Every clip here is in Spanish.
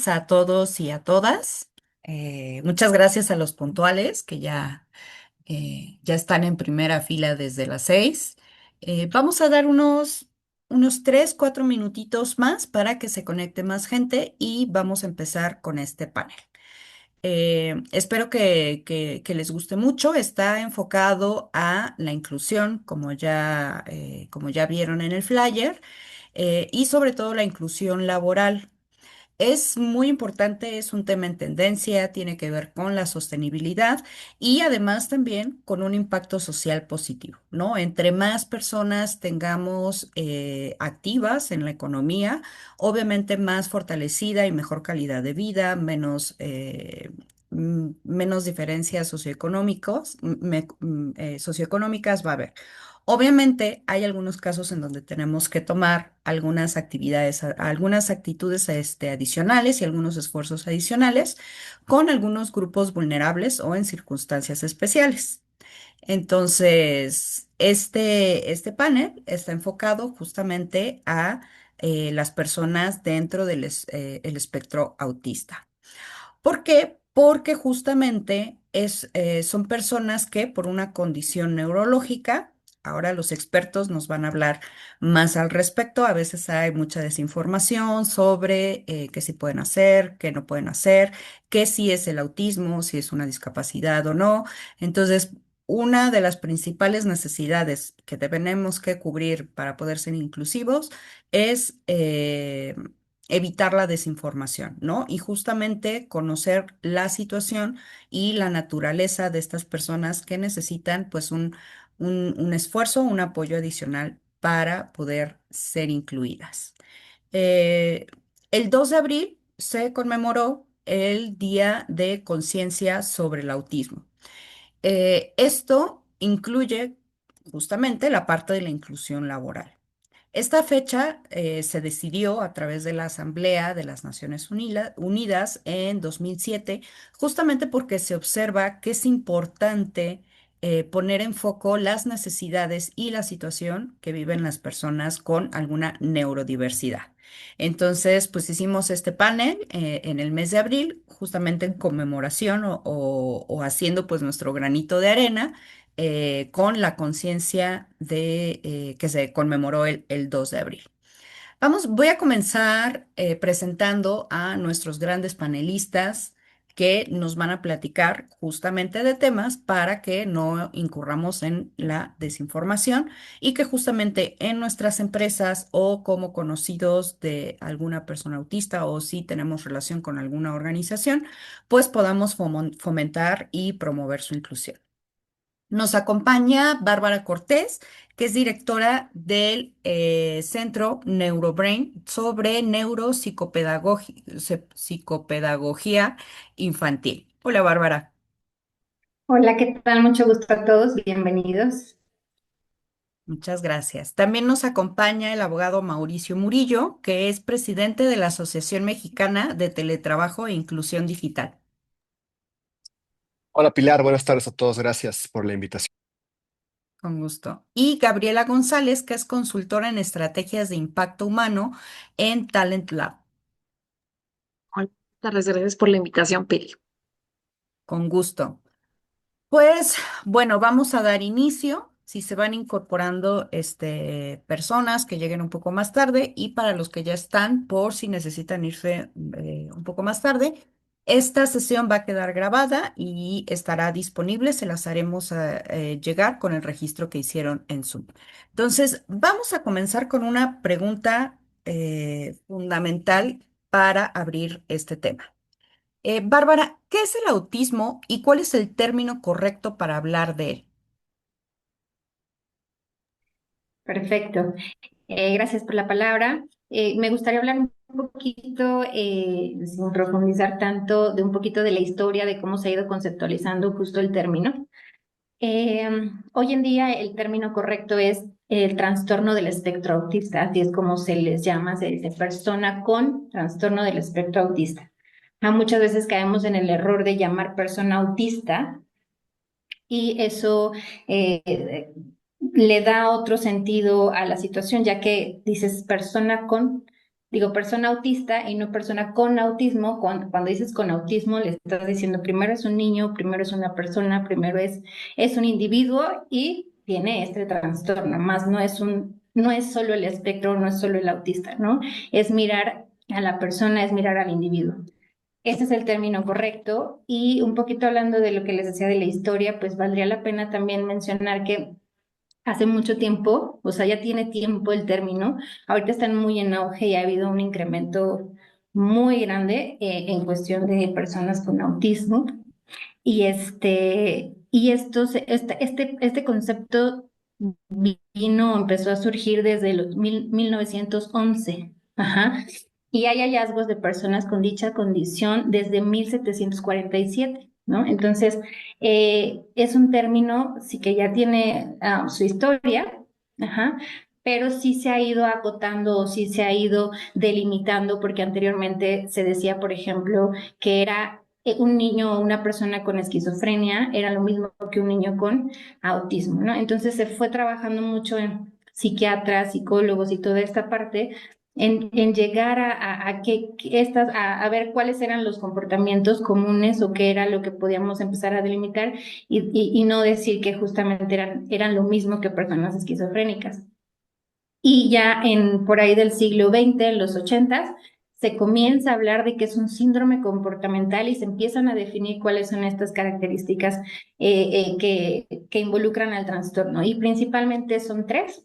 días a todos y a todas. Muchas gracias a los puntuales que ya están en primera fila desde las 6. Vamos a dar unos 3, 4 minutitos más para que se conecte más gente y vamos a empezar con este panel. Espero que les guste mucho. Está enfocado a la inclusión, como ya vieron en el flyer, y sobre todo la inclusión laboral. Es muy importante, es un tema en tendencia, tiene que ver con la sostenibilidad y además también con un impacto social positivo, ¿no? Entre más personas tengamos activas en la economía, obviamente más fortalecida y mejor calidad de vida, menos diferencias socioeconómicas va a haber. Obviamente hay algunos casos en donde tenemos que tomar algunas actividades, algunas actitudes adicionales y algunos esfuerzos adicionales con algunos grupos vulnerables o en circunstancias especiales. Entonces, este panel está enfocado justamente a las personas dentro del el espectro autista. ¿Por qué? Porque justamente son personas que por una condición neurológica, ahora los expertos nos van a hablar más al respecto, a veces hay mucha desinformación sobre qué sí pueden hacer, qué no pueden hacer, qué sí es el autismo, si es una discapacidad o no. Entonces, una de las principales necesidades que tenemos que cubrir para poder ser inclusivos es evitar la desinformación, ¿no? Y justamente conocer la situación y la naturaleza de estas personas que necesitan pues un esfuerzo, un apoyo adicional para poder ser incluidas. Eh, el 2 de abril se conmemoró el Día de Conciencia sobre el Autismo. Esto incluye justamente la parte de la inclusión laboral. Esta fecha se decidió a través de la Asamblea de las Naciones Unidas en 2007, justamente porque se observa que es importante poner en foco las necesidades y la situación que viven las personas con alguna neurodiversidad. Entonces, pues hicimos este panel en el mes de abril, justamente en conmemoración o haciendo pues nuestro granito de arena con la conciencia de que se conmemoró el 2 de abril. Voy a comenzar presentando a nuestros grandes panelistas que nos van a platicar justamente de temas para que no incurramos en la desinformación y que justamente en nuestras empresas o como conocidos de alguna persona autista o si tenemos relación con alguna organización, pues podamos fomentar y promover su inclusión. Nos acompaña Bárbara Cortés, que es directora del Centro Neurobrain sobre psicopedagogía infantil. Hola, Bárbara. Hola, ¿qué tal? Mucho gusto a todos, bienvenidos. Muchas gracias. También nos acompaña el abogado Mauricio Murillo, que es presidente de la Asociación Mexicana de Teletrabajo e Inclusión Digital. Hola Pilar, buenas tardes a todos. Gracias por la invitación. Con gusto. Y Gabriela González, que es consultora en estrategias de impacto humano en Talent Lab. Buenas tardes, gracias por la invitación, Pili. Con gusto. Pues bueno, vamos a dar inicio. Si se van incorporando personas que lleguen un poco más tarde y para los que ya están, por si necesitan irse un poco más tarde, esta sesión va a quedar grabada y estará disponible. Se las haremos llegar con el registro que hicieron en Zoom. Entonces, vamos a comenzar con una pregunta fundamental para abrir este tema. Bárbara, ¿qué es el autismo y cuál es el término correcto para hablar de él? Perfecto. Gracias por la palabra. Me gustaría hablar un poquito, sin profundizar tanto, de un poquito de la historia de cómo se ha ido conceptualizando justo el término. Eh, Hoy en día el término correcto es el trastorno del espectro autista, así es como se les llama, se dice persona con trastorno del espectro autista. Muchas veces caemos en el error de llamar persona autista y eso le da otro sentido a la situación, ya que dices persona con digo persona autista y no persona con autismo. Cuando dices con autismo, le estás diciendo primero es un niño, primero es una persona, primero es un individuo y tiene este trastorno, más no es solo el espectro, no es solo el autista, ¿no? Es mirar a la persona, es mirar al individuo. Ese es el término correcto. Y un poquito hablando de lo que les decía de la historia, pues valdría la pena también mencionar que hace mucho tiempo, o sea, ya tiene tiempo el término, ahorita están muy en auge y ha habido un incremento muy grande en cuestión de personas con autismo. Este concepto empezó a surgir desde los 1911. Ajá. Y hay hallazgos de personas con dicha condición desde 1747, ¿no? Entonces, es un término, sí que ya tiene su historia, ajá, pero sí se ha ido acotando o sí se ha ido delimitando, porque anteriormente se decía, por ejemplo, que era un niño o una persona con esquizofrenia era lo mismo que un niño con autismo, ¿no? Entonces se fue trabajando mucho en psiquiatras, psicólogos y toda esta parte en llegar a ver cuáles eran los comportamientos comunes o qué era lo que podíamos empezar a delimitar y no decir que justamente eran lo mismo que personas esquizofrénicas. Y ya por ahí del siglo XX, en los 80s, se comienza a hablar de que es un síndrome comportamental y se empiezan a definir cuáles son estas características que involucran al trastorno. Y principalmente son tres.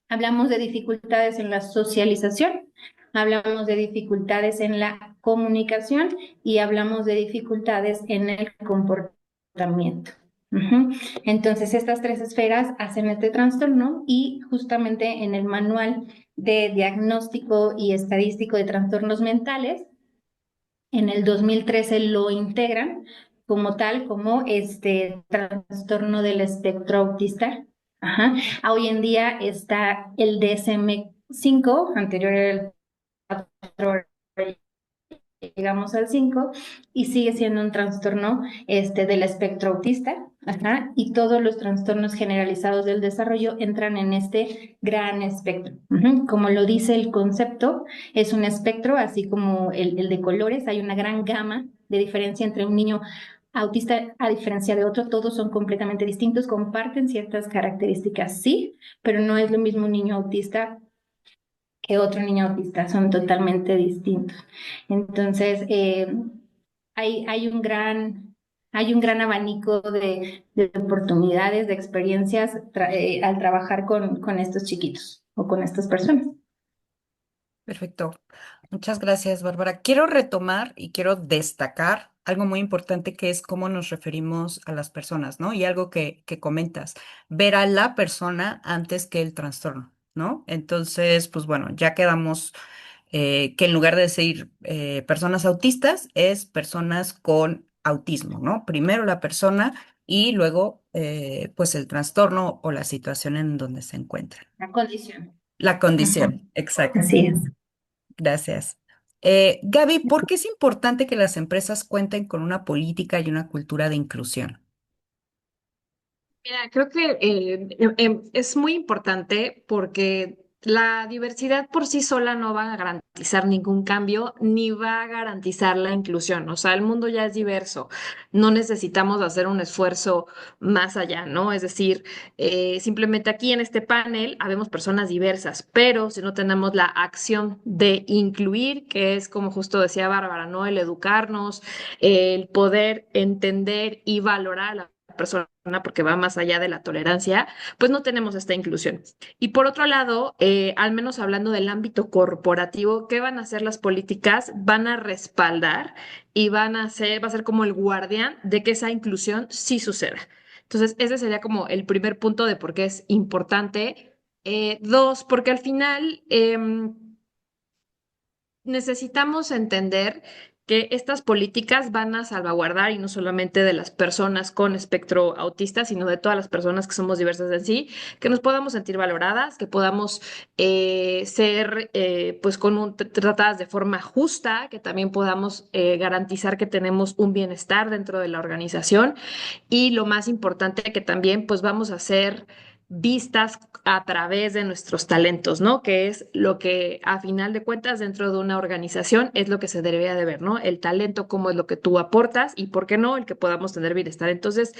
Hablamos de dificultades en la socialización, hablamos de dificultades en la comunicación y hablamos de dificultades en el comportamiento. Ujú. Entonces, estas tres esferas hacen este trastorno y justamente en el manual de diagnóstico y estadístico de trastornos mentales, en el 2013 lo integran como tal, como este trastorno del espectro autista. Ajá. Hoy en día está el DSM-5, anterior era el 4, llegamos al 5 y sigue siendo un trastorno del espectro autista, ajá, y todos los trastornos generalizados del desarrollo entran en este gran espectro. Ujú. Como lo dice el concepto, es un espectro, así como el de colores, hay una gran gama de diferencia entre un niño autista a diferencia de otro, todos son completamente distintos, comparten ciertas características, sí, pero no es lo mismo un niño autista que otro niño autista, son totalmente distintos. Entonces, hay hay un gran abanico de oportunidades, de experiencias al trabajar con estos chiquitos o con estas personas. Perfecto. Muchas gracias, Bárbara. Quiero retomar y quiero destacar algo muy importante que es cómo nos referimos a las personas, ¿no? Y algo que comentas, ver a la persona antes que el trastorno, ¿no? Entonces, pues bueno, ya quedamos que en lugar de decir personas autistas, es personas con autismo, ¿no? Primero la persona y luego, pues el trastorno o la situación en donde se encuentra. La condición. La Ajá. condición, exacto. Así es. Gracias. Gaby, ¿por qué es importante que las empresas cuenten con una política y una cultura de inclusión? Mira, creo que es muy importante porque la diversidad por sí sola no va a garantizar ningún cambio ni va a garantizar la inclusión. O sea, el mundo ya es diverso. No necesitamos hacer un esfuerzo más allá, ¿no? Es decir, simplemente aquí en este panel habemos personas diversas, pero si no tenemos la acción de incluir, que es como justo decía Bárbara, ¿no? El educarnos, el poder entender y valorar a la persona porque va más allá de la tolerancia, pues no tenemos esta inclusión. Y por otro lado, al menos hablando del ámbito corporativo, ¿qué van a hacer las políticas? Van a respaldar y va a ser como el guardián de que esa inclusión sí suceda. Entonces, ese sería como el primer punto de por qué es importante. Dos, porque al final necesitamos entender que estas políticas van a salvaguardar y no solamente de las personas con espectro autista, sino de todas las personas que somos diversas en sí, que nos podamos sentir valoradas, que podamos ser pues tratadas de forma justa, que también podamos garantizar que tenemos un bienestar dentro de la organización y lo más importante que también pues vamos a ser vistas a través de nuestros talentos, ¿no? Que es lo que a final de cuentas dentro de una organización es lo que se debería de ver, ¿no? El talento, cómo es lo que tú aportas y por qué no, el que podamos tener bienestar. Entonces,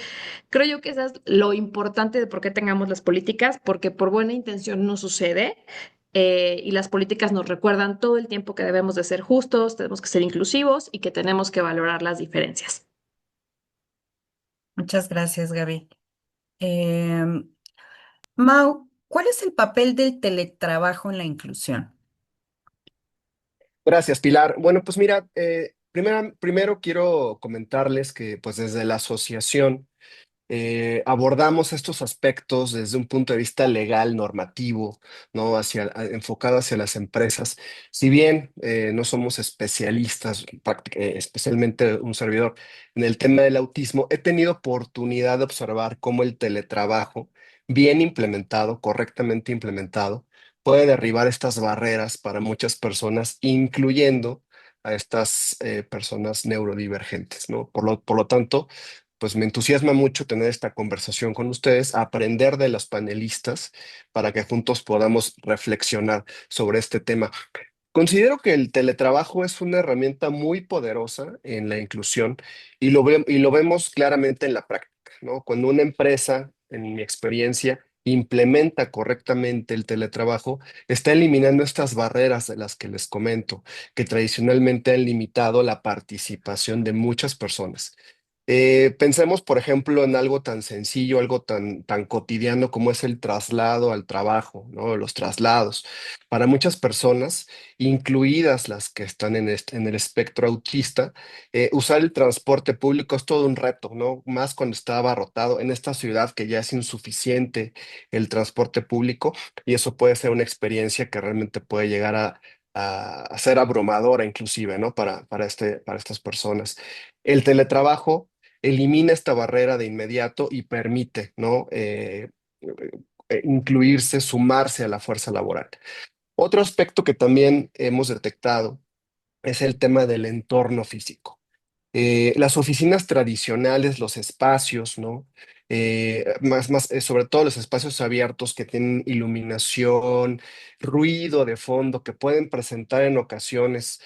creo yo que eso es lo importante de por qué tengamos las políticas, porque por buena intención no sucede. Y las políticas nos recuerdan todo el tiempo que debemos de ser justos, tenemos que ser inclusivos y que tenemos que valorar las diferencias. Muchas gracias, Gaby. Mau, ¿cuál es el papel del teletrabajo en la inclusión? Gracias, Pilar. Bueno, pues mira, primero quiero comentarles que pues desde la asociación abordamos estos aspectos desde un punto de vista legal, normativo, ¿no? Enfocado hacia las empresas. Si bien no somos especialistas, especialmente un servidor, en el tema del autismo, he tenido oportunidad de observar cómo el teletrabajo, bien implementado, correctamente implementado, puede derribar estas barreras para muchas personas, incluyendo a estas personas neurodivergentes, ¿no? Por lo tanto, pues me entusiasma mucho tener esta conversación con ustedes, aprender de los panelistas para que juntos podamos reflexionar sobre este tema. Considero que el teletrabajo es una herramienta muy poderosa en la inclusión y lo vemos claramente en la práctica, ¿no? Cuando una empresa, en mi experiencia, implementa correctamente el teletrabajo, está eliminando estas barreras de las que les comento, que tradicionalmente han limitado la participación de muchas personas. Pensemos, por ejemplo, en algo tan sencillo, algo tan cotidiano como es el traslado al trabajo, ¿no? Los traslados. Para muchas personas, incluidas las que están en el espectro autista, usar el transporte público es todo un reto, ¿no? Más cuando está abarrotado en esta ciudad que ya es insuficiente el transporte público, y eso puede ser una experiencia que realmente puede llegar a ser abrumadora inclusive, ¿no? Para estas personas. El teletrabajo elimina esta barrera de inmediato y permite, ¿no? Incluirse, sumarse a la fuerza laboral. Otro aspecto que también hemos detectado es el tema del entorno físico. Las oficinas tradicionales, los espacios, ¿no? Sobre todo los espacios abiertos que tienen iluminación, ruido de fondo, que pueden presentar en ocasiones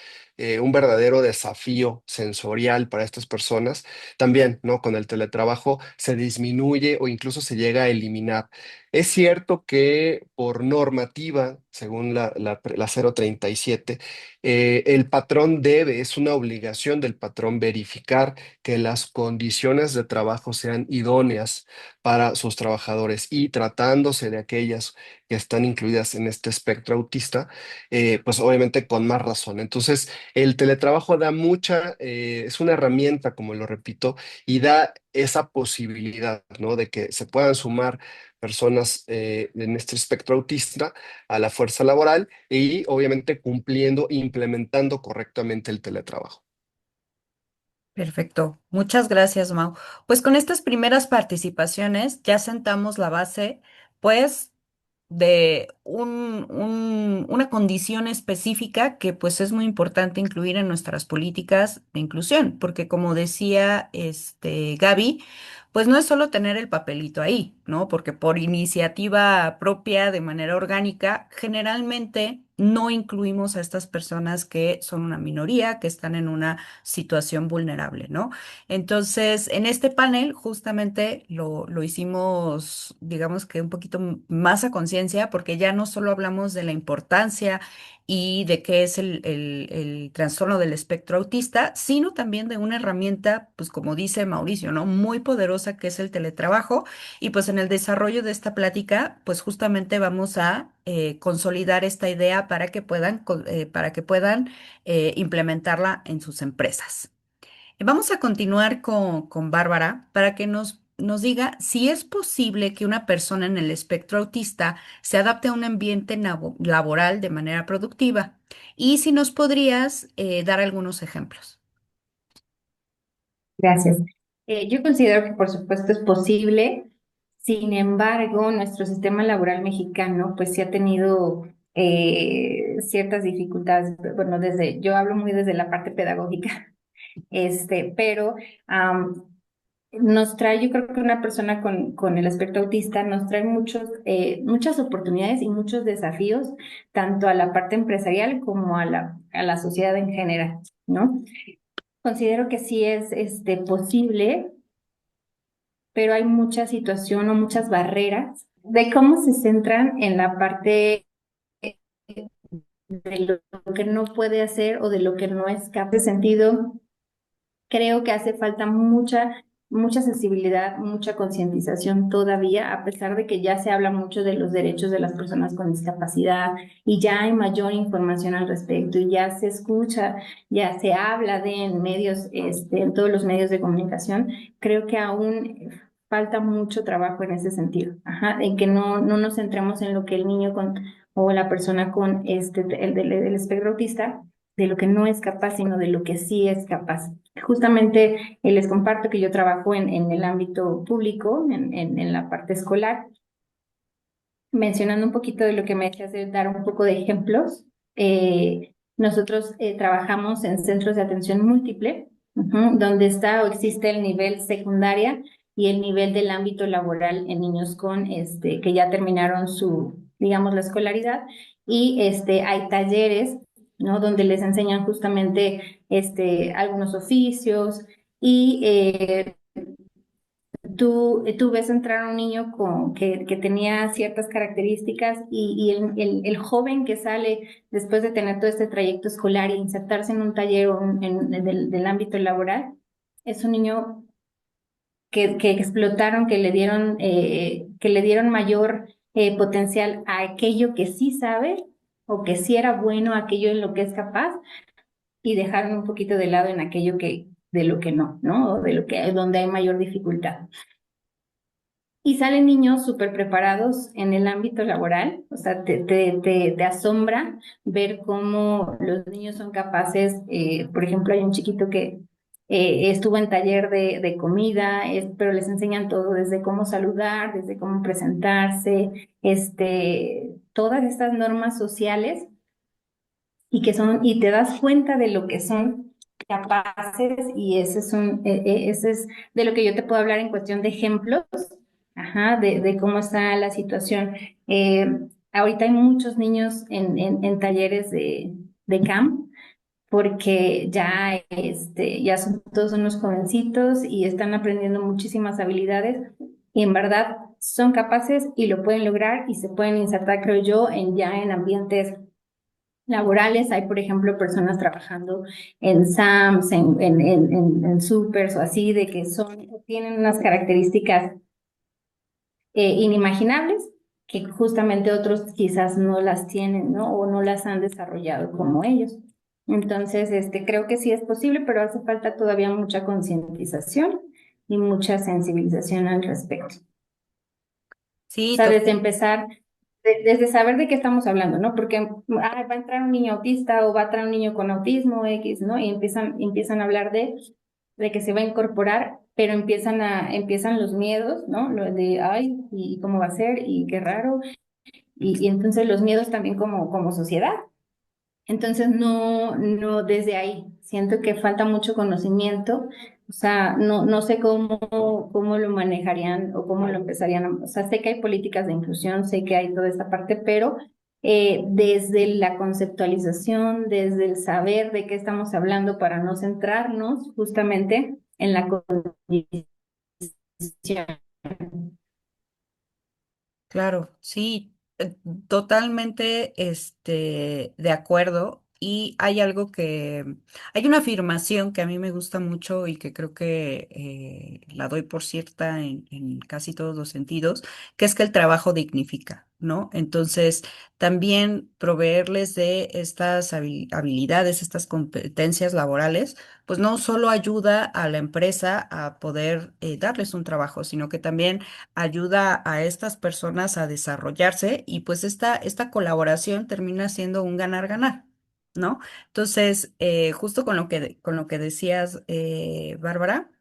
un verdadero desafío sensorial para estas personas. También, ¿no? Con el teletrabajo se disminuye o incluso se llega a eliminar. Es cierto que por normativa, según la 037, el patrón es una obligación del patrón verificar que las condiciones de trabajo sean idóneas para sus trabajadores y tratándose de aquellas que están incluidas en este espectro autista, pues obviamente con más razón. Entonces, el teletrabajo es una herramienta, como lo repito, y da esa posibilidad, ¿no? De que se puedan sumar personas en este espectro autista a la fuerza laboral y obviamente cumpliendo, implementando correctamente el teletrabajo. Perfecto. Muchas gracias, Mau. Pues con estas primeras participaciones ya sentamos la base, pues, de una condición específica que pues es muy importante incluir en nuestras políticas de inclusión, porque como decía Gaby, pues no es solo tener el papelito ahí, ¿no? Porque por iniciativa propia, de manera orgánica, generalmente no incluimos a estas personas que son una minoría, que están en una situación vulnerable, ¿no? Entonces, en este panel justamente lo hicimos, digamos que un poquito más a conciencia, porque ya no solo hablamos de la importancia y de qué es el trastorno del espectro autista, sino también de una herramienta, pues como dice Mauricio, ¿no? Muy poderosa que es el teletrabajo. Y pues en el desarrollo de esta plática, pues justamente vamos a consolidar esta idea para que puedan implementarla en sus empresas. Vamos a continuar con Bárbara para que nos diga si es posible que una persona en el espectro autista se adapte a un ambiente laboral de manera productiva y si nos podrías dar algunos ejemplos. Gracias. Yo considero que por supuesto es posible. Sin embargo, nuestro sistema laboral mexicano pues sí ha tenido ciertas dificultades. Bueno, yo hablo muy desde la parte pedagógica, pero nos trae, yo creo que una persona con el espectro autista nos trae muchas oportunidades y muchos desafíos, tanto a la parte empresarial como a la sociedad en general, ¿no? Considero que sí es posible, pero hay mucha situación o muchas barreras de cómo se centran en la parte de lo que no puede hacer o de lo que no es capaz. En ese sentido, creo que hace falta mucha sensibilidad, mucha concientización todavía, a pesar de que ya se habla mucho de los derechos de las personas con discapacidad y ya hay mayor información al respecto y ya se escucha, ya se habla en medios, en todos los medios de comunicación. Creo que aún falta mucho trabajo en ese sentido, ajá, en que no nos centremos en lo que el niño con o la persona con el espectro autista de lo que no es capaz, sino de lo que sí es capaz. Justamente les comparto que yo trabajo en el ámbito público, en la parte escolar, mencionando un poquito de lo que me decías de dar un poco de ejemplos. Nosotros trabajamos en centros de atención múltiple, donde está o existe el nivel secundaria y el nivel del ámbito laboral en niños con que ya terminaron digamos, la escolaridad, y hay talleres, ¿no? Donde les enseñan justamente algunos oficios y tú ves entrar a un niño que tenía ciertas características y el joven que sale después de tener todo este trayecto escolar e insertarse en un taller o del ámbito laboral, es un niño que explotaron, que le dieron mayor potencial a aquello que sí sabe o que sí era bueno, aquello en lo que es capaz, y dejaron un poquito de lado en aquello de lo que no, ¿no? O de lo que, donde hay mayor dificultad. Y salen niños súper preparados en el ámbito laboral, o sea, te asombra ver cómo los niños son capaces, por ejemplo, hay un chiquito que estuvo en taller de comida, pero les enseñan todo, desde cómo saludar, desde cómo presentarse, todas estas normas sociales y te das cuenta de lo que son capaces y ese es de lo que yo te puedo hablar en cuestión de ejemplos, ajá, de cómo está la situación. Eh, Ahorita hay muchos niños en talleres de camp porque ya son todos unos jovencitos y están aprendiendo muchísimas habilidades y en verdad son capaces y lo pueden lograr y se pueden insertar, creo yo, ya en ambientes laborales. Hay, por ejemplo, personas trabajando en SAMS, en supers o así, de que tienen unas características inimaginables que justamente otros quizás no las tienen, ¿no? O no las han desarrollado como ellos. Entonces, creo que sí es posible, pero hace falta todavía mucha concientización y mucha sensibilización al respecto. O Sí, sea, desde empezar, desde saber de qué estamos hablando, ¿no? Porque va a entrar un niño autista o va a entrar un niño con autismo X, ¿no? Y empiezan a hablar de que se va a incorporar, pero empiezan los miedos, ¿no? Lo de, ay, ¿y cómo va a ser? Y qué raro. Y entonces los miedos también como sociedad. Entonces, no, desde ahí, siento que falta mucho conocimiento, o sea, no sé cómo lo manejarían o cómo lo empezarían, o sea, sé que hay políticas de inclusión, sé que hay toda esta parte, pero desde la conceptualización, desde el saber de qué estamos hablando para no centrarnos justamente en la condición. claro, sí, totalmente de acuerdo. Y hay una afirmación que a mí me gusta mucho y que creo que la doy por cierta en casi todos los sentidos, que es que el trabajo dignifica, ¿no? Entonces, también proveerles de estas habilidades, estas competencias laborales, pues no solo ayuda a la empresa a poder darles un trabajo, sino que también ayuda a estas personas a desarrollarse y pues esta colaboración termina siendo un ganar-ganar, ¿no? Entonces, justo con lo que decías, Bárbara,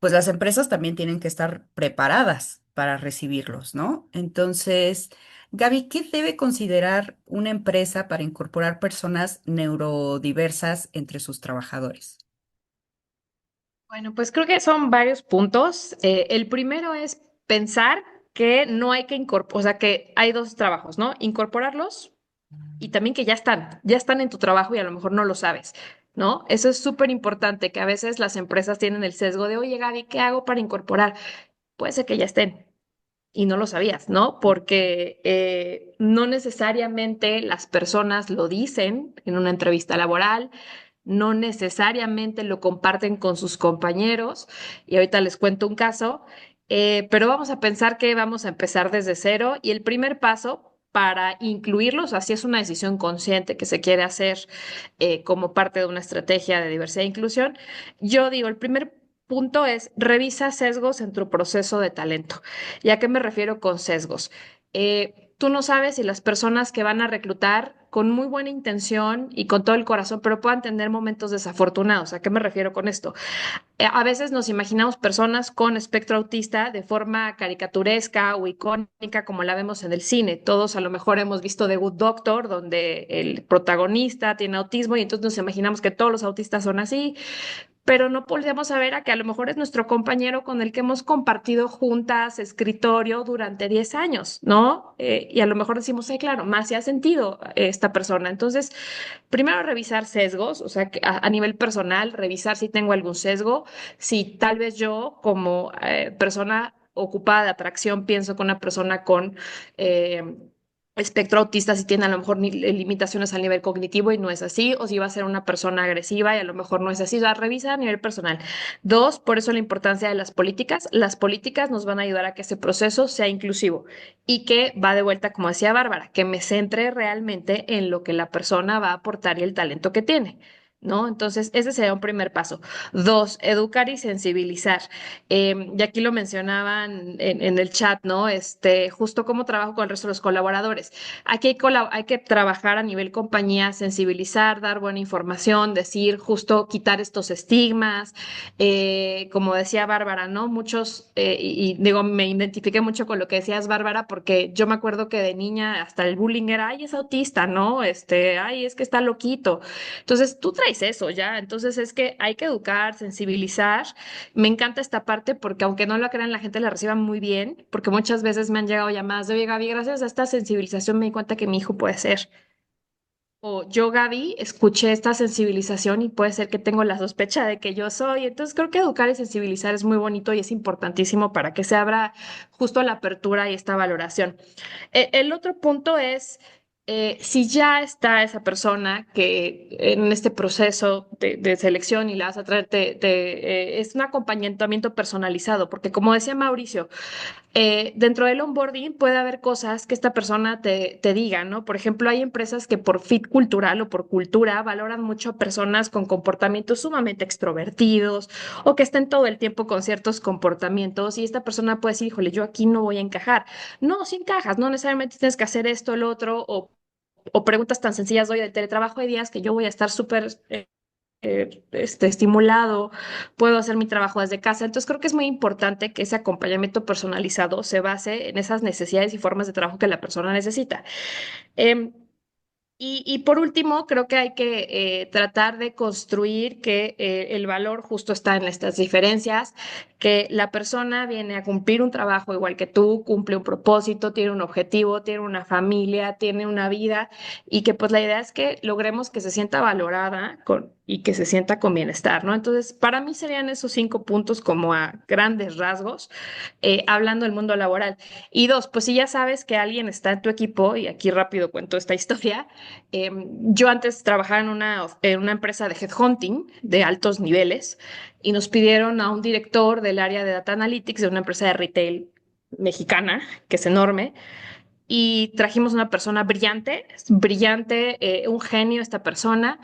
pues las empresas también tienen que estar preparadas para recibirlos, ¿no? Entonces, Gaby, ¿qué debe considerar una empresa para incorporar personas neurodiversas entre sus trabajadores? Bueno, pues creo que son varios puntos. El primero es pensar que no hay que incorporar, o sea, que hay dos trabajos, ¿no? Incorporarlos y también que ya están en tu trabajo y a lo mejor no lo sabes, ¿no? Eso es súper importante, que a veces las empresas tienen el sesgo de, oye, Gaby, ¿qué hago para incorporar? Puede ser que ya estén y no lo sabías, ¿no? Porque no necesariamente las personas lo dicen en una entrevista laboral, no necesariamente lo comparten con sus compañeros, y ahorita les cuento un caso, pero vamos a pensar que vamos a empezar desde cero y el primer paso para incluirlos, así es una decisión consciente que se quiere hacer como parte de una estrategia de diversidad e inclusión. Yo digo, el primer punto es revisa sesgos en tu proceso de talento. ¿Y a qué me refiero con sesgos? Tú no sabes si las personas que van a reclutar con muy buena intención y con todo el corazón, pero puedan tener momentos desafortunados. ¿A qué me refiero con esto? A veces nos imaginamos personas con espectro autista de forma caricaturesca o icónica como la vemos en el cine. Todos a lo mejor hemos visto The Good Doctor, donde el protagonista tiene autismo y entonces nos imaginamos que todos los autistas son así, pero no podemos saber a que a lo mejor es nuestro compañero con el que hemos compartido juntas escritorio durante 10 años, ¿no? Y a lo mejor decimos, claro, más se ha sentido esta persona. Entonces, primero revisar sesgos, o sea, a nivel personal, revisar si tengo algún sesgo, si tal vez yo como persona ocupada de atracción pienso que una persona con eh, espectro autista si tiene a lo mejor limitaciones a nivel cognitivo y no es así, o si va a ser una persona agresiva y a lo mejor no es así, o sea, revisa a nivel personal. Dos, por eso la importancia de las políticas. Las políticas nos van a ayudar a que ese proceso sea inclusivo y que va de vuelta, como decía Bárbara, que me centre realmente en lo que la persona va a aportar y el talento que tiene. ¿No? Entonces, ese sería un primer paso. Dos, educar y sensibilizar. Y aquí lo mencionaban en el chat, ¿no? Justo cómo trabajo con el resto de los colaboradores. Aquí hay que trabajar a nivel compañía, sensibilizar, dar buena información, decir, justo quitar estos estigmas. Como decía Bárbara, ¿no? Muchos, y digo, me identifiqué mucho con lo que decías, Bárbara, porque yo me acuerdo que de niña hasta el bullying era, ay, es autista, ¿no? Ay, es que está loquito. Entonces, tú traes eso ya. Entonces, es que hay que educar, sensibilizar. Me encanta esta parte porque aunque no lo crean, la gente la reciba muy bien, porque muchas veces me han llegado llamadas de, oye, Gaby, gracias a esta sensibilización me di cuenta que mi hijo puede ser. O yo, Gaby, escuché esta sensibilización y puede ser que tengo la sospecha de que yo soy. Entonces creo que educar y sensibilizar es muy bonito y es importantísimo para que se abra justo la apertura y esta valoración. El otro punto es, si ya está esa persona que en este proceso de selección y la vas a traer, es un acompañamiento personalizado, porque como decía Mauricio, dentro del onboarding puede haber cosas que esta persona te diga, ¿no? Por ejemplo, hay empresas que por fit cultural o por cultura valoran mucho a personas con comportamientos sumamente extrovertidos o que estén todo el tiempo con ciertos comportamientos y esta persona puede decir, híjole, yo aquí no voy a encajar. No, si encajas, no necesariamente tienes que hacer esto, lo otro, o preguntas tan sencillas hoy del teletrabajo. Hay días que yo voy a estar súper estimulado, puedo hacer mi trabajo desde casa. Entonces creo que es muy importante que ese acompañamiento personalizado se base en esas necesidades y formas de trabajo que la persona necesita. Em, y por último, creo que hay que tratar de construir que el valor justo está en estas diferencias, que la persona viene a cumplir un trabajo igual que tú, cumple un propósito, tiene un objetivo, tiene una familia, tiene una vida y que pues la idea es que logremos que se sienta valorada y que se sienta con bienestar, ¿no? Entonces, para mí serían esos 5 puntos como a grandes rasgos, hablando del mundo laboral. Y dos, pues si ya sabes que alguien está en tu equipo, y aquí rápido cuento esta historia, yo antes trabajaba en una empresa de headhunting de altos niveles y nos pidieron a un director del área de Data Analytics de una empresa de retail mexicana, que es enorme, y trajimos una persona brillante, brillante, un genio esta persona,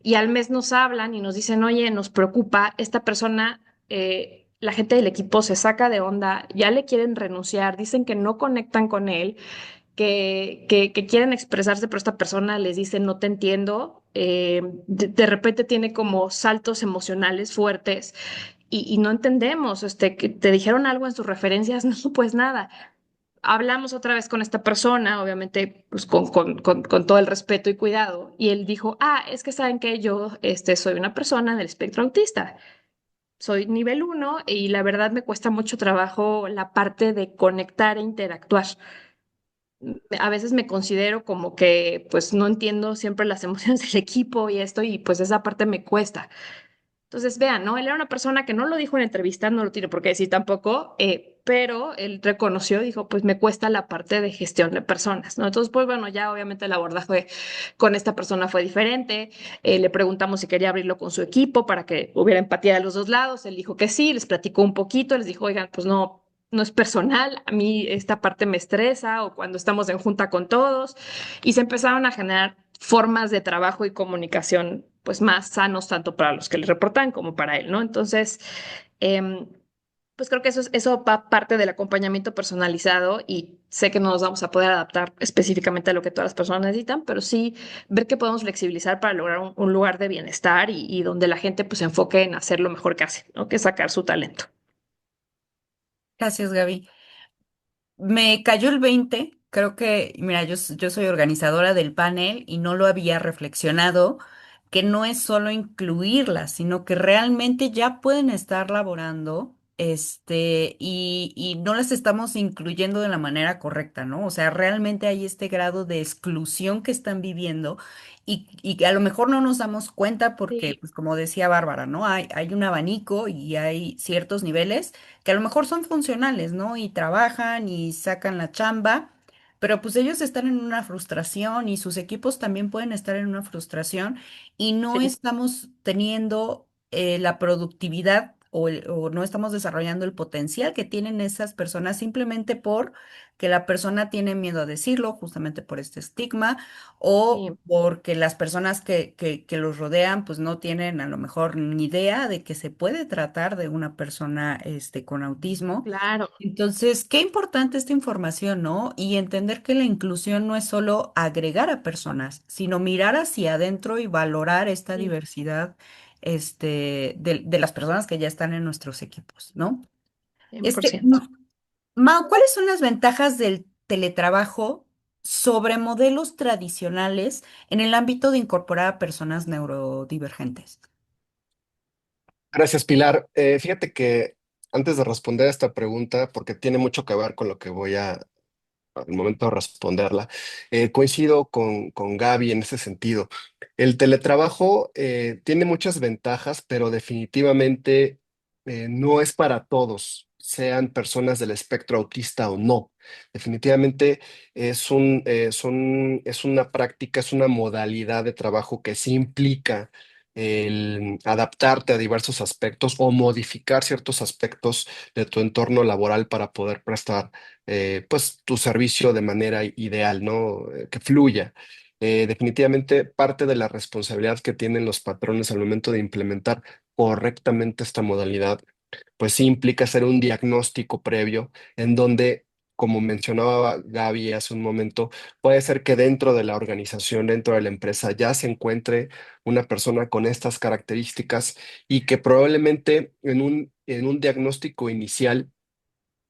y al mes nos hablan y nos dicen, oye, nos preocupa, esta persona, la gente del equipo se saca de onda, ya le quieren renunciar, dicen que no conectan con él, que quieren expresarse, pero esta persona les dice, no te entiendo, de repente tiene como saltos emocionales fuertes y no entendemos, que te dijeron algo en sus referencias, no, pues nada. Hablamos otra vez con esta persona, obviamente pues con todo el respeto y cuidado, y él dijo, es que saben que yo soy una persona del espectro autista. soy nivel uno y la verdad me cuesta mucho trabajo la parte de conectar e interactuar. A veces me considero como que pues no entiendo siempre las emociones del equipo y esto y pues esa parte me cuesta. Entonces, vean, ¿no? Él era una persona que no lo dijo en entrevista, no lo tiene por qué decir tampoco, pero él reconoció, dijo, pues me cuesta la parte de gestión de personas, ¿no? Entonces, pues bueno, ya obviamente el abordaje con esta persona fue diferente. Le preguntamos si quería abrirlo con su equipo para que hubiera empatía de los dos lados. Él dijo que sí, les platicó un poquito, les dijo, oigan, pues no. No es personal, a mí esta parte me estresa o cuando estamos en junta con todos y se empezaron a generar formas de trabajo y comunicación pues más sanos tanto para los que le reportan como para él, ¿no? Entonces, em, pues creo que eso va parte del acompañamiento personalizado y sé que no nos vamos a poder adaptar específicamente a lo que todas las personas necesitan, pero sí ver que podemos flexibilizar para lograr un lugar de bienestar y donde la gente pues se enfoque en hacer lo mejor que hace, ¿no? Que es sacar su talento. Gracias, Gaby. Me cayó el 20. Creo que, mira, yo soy organizadora del panel y no lo había reflexionado, que no es solo incluirlas, sino que realmente ya pueden estar laborando, y no las estamos incluyendo de la manera correcta, ¿no? O sea, realmente hay este grado de exclusión que están viviendo y que a lo mejor no nos damos cuenta porque, Sí, pues como decía Bárbara, ¿no? Hay un abanico y hay ciertos niveles que a lo mejor son funcionales, ¿no? Y trabajan y sacan la chamba, pero pues ellos están en una frustración y sus equipos también pueden estar en una frustración y no sí, estamos teniendo la productividad o no estamos desarrollando el potencial que tienen esas personas simplemente por que la persona tiene miedo a decirlo, justamente por este estigma, o sí, porque las personas que los rodean pues no tienen a lo mejor ni idea de que se puede tratar de una persona con autismo. claro. Entonces, qué importante esta información, ¿no? Y entender que la inclusión no es solo agregar a personas, sino mirar hacia adentro y valorar esta Sí, diversidad, de las personas que ya están en nuestros equipos, ¿no? 100%. Mao, ¿cuáles son las ventajas del teletrabajo sobre modelos tradicionales en el ámbito de incorporar a personas neurodivergentes? Gracias, Pilar. Fíjate que antes de responder a esta pregunta, porque tiene mucho que ver con lo que voy a al momento de responderla. Coincido con Gaby en ese sentido. El teletrabajo tiene muchas ventajas, pero definitivamente no es para todos, sean personas del espectro autista o no. Definitivamente es una práctica, es una modalidad de trabajo que sí implica el adaptarte a diversos aspectos o modificar ciertos aspectos de tu entorno laboral para poder prestar pues tu servicio de manera ideal, ¿no? Que fluya. Definitivamente parte de la responsabilidad que tienen los patrones al momento de implementar correctamente esta modalidad pues sí implica hacer un diagnóstico previo en donde, como mencionaba Gaby hace un momento, puede ser que dentro de la organización, dentro de la empresa, ya se encuentre una persona con estas características y que probablemente en un diagnóstico inicial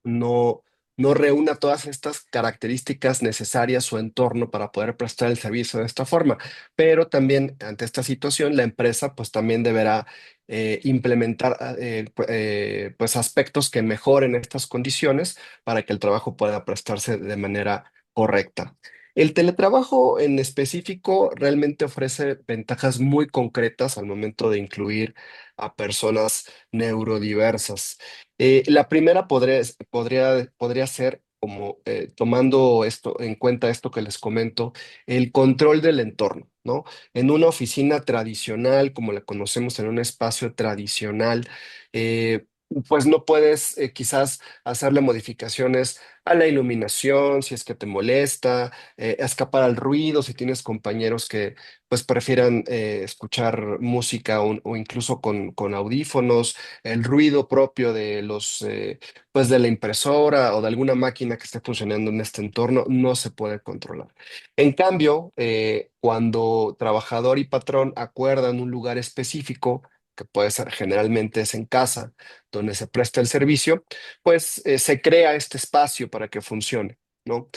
no, no reúna todas estas características necesarias su entorno para poder prestar el servicio de esta forma. Pero también ante esta situación, la empresa pues también deberá implementar pues aspectos que mejoren estas condiciones para que el trabajo pueda prestarse de manera correcta. El teletrabajo en específico realmente ofrece ventajas muy concretas al momento de incluir a personas neurodiversas. La primera podría ser, como tomando esto en cuenta esto que les comento, el control del entorno, ¿no? En una oficina tradicional, como la conocemos en un espacio tradicional, pues no puedes quizás hacerle modificaciones a la iluminación si es que te molesta, escapar al ruido si tienes compañeros que pues prefieran escuchar música o incluso con audífonos, el ruido propio de pues de la impresora o de alguna máquina que esté funcionando en este entorno no se puede controlar. En cambio, cuando trabajador y patrón acuerdan un lugar específico, que puede ser generalmente es en casa, donde se presta el servicio, pues se crea este espacio para que funcione, ¿no?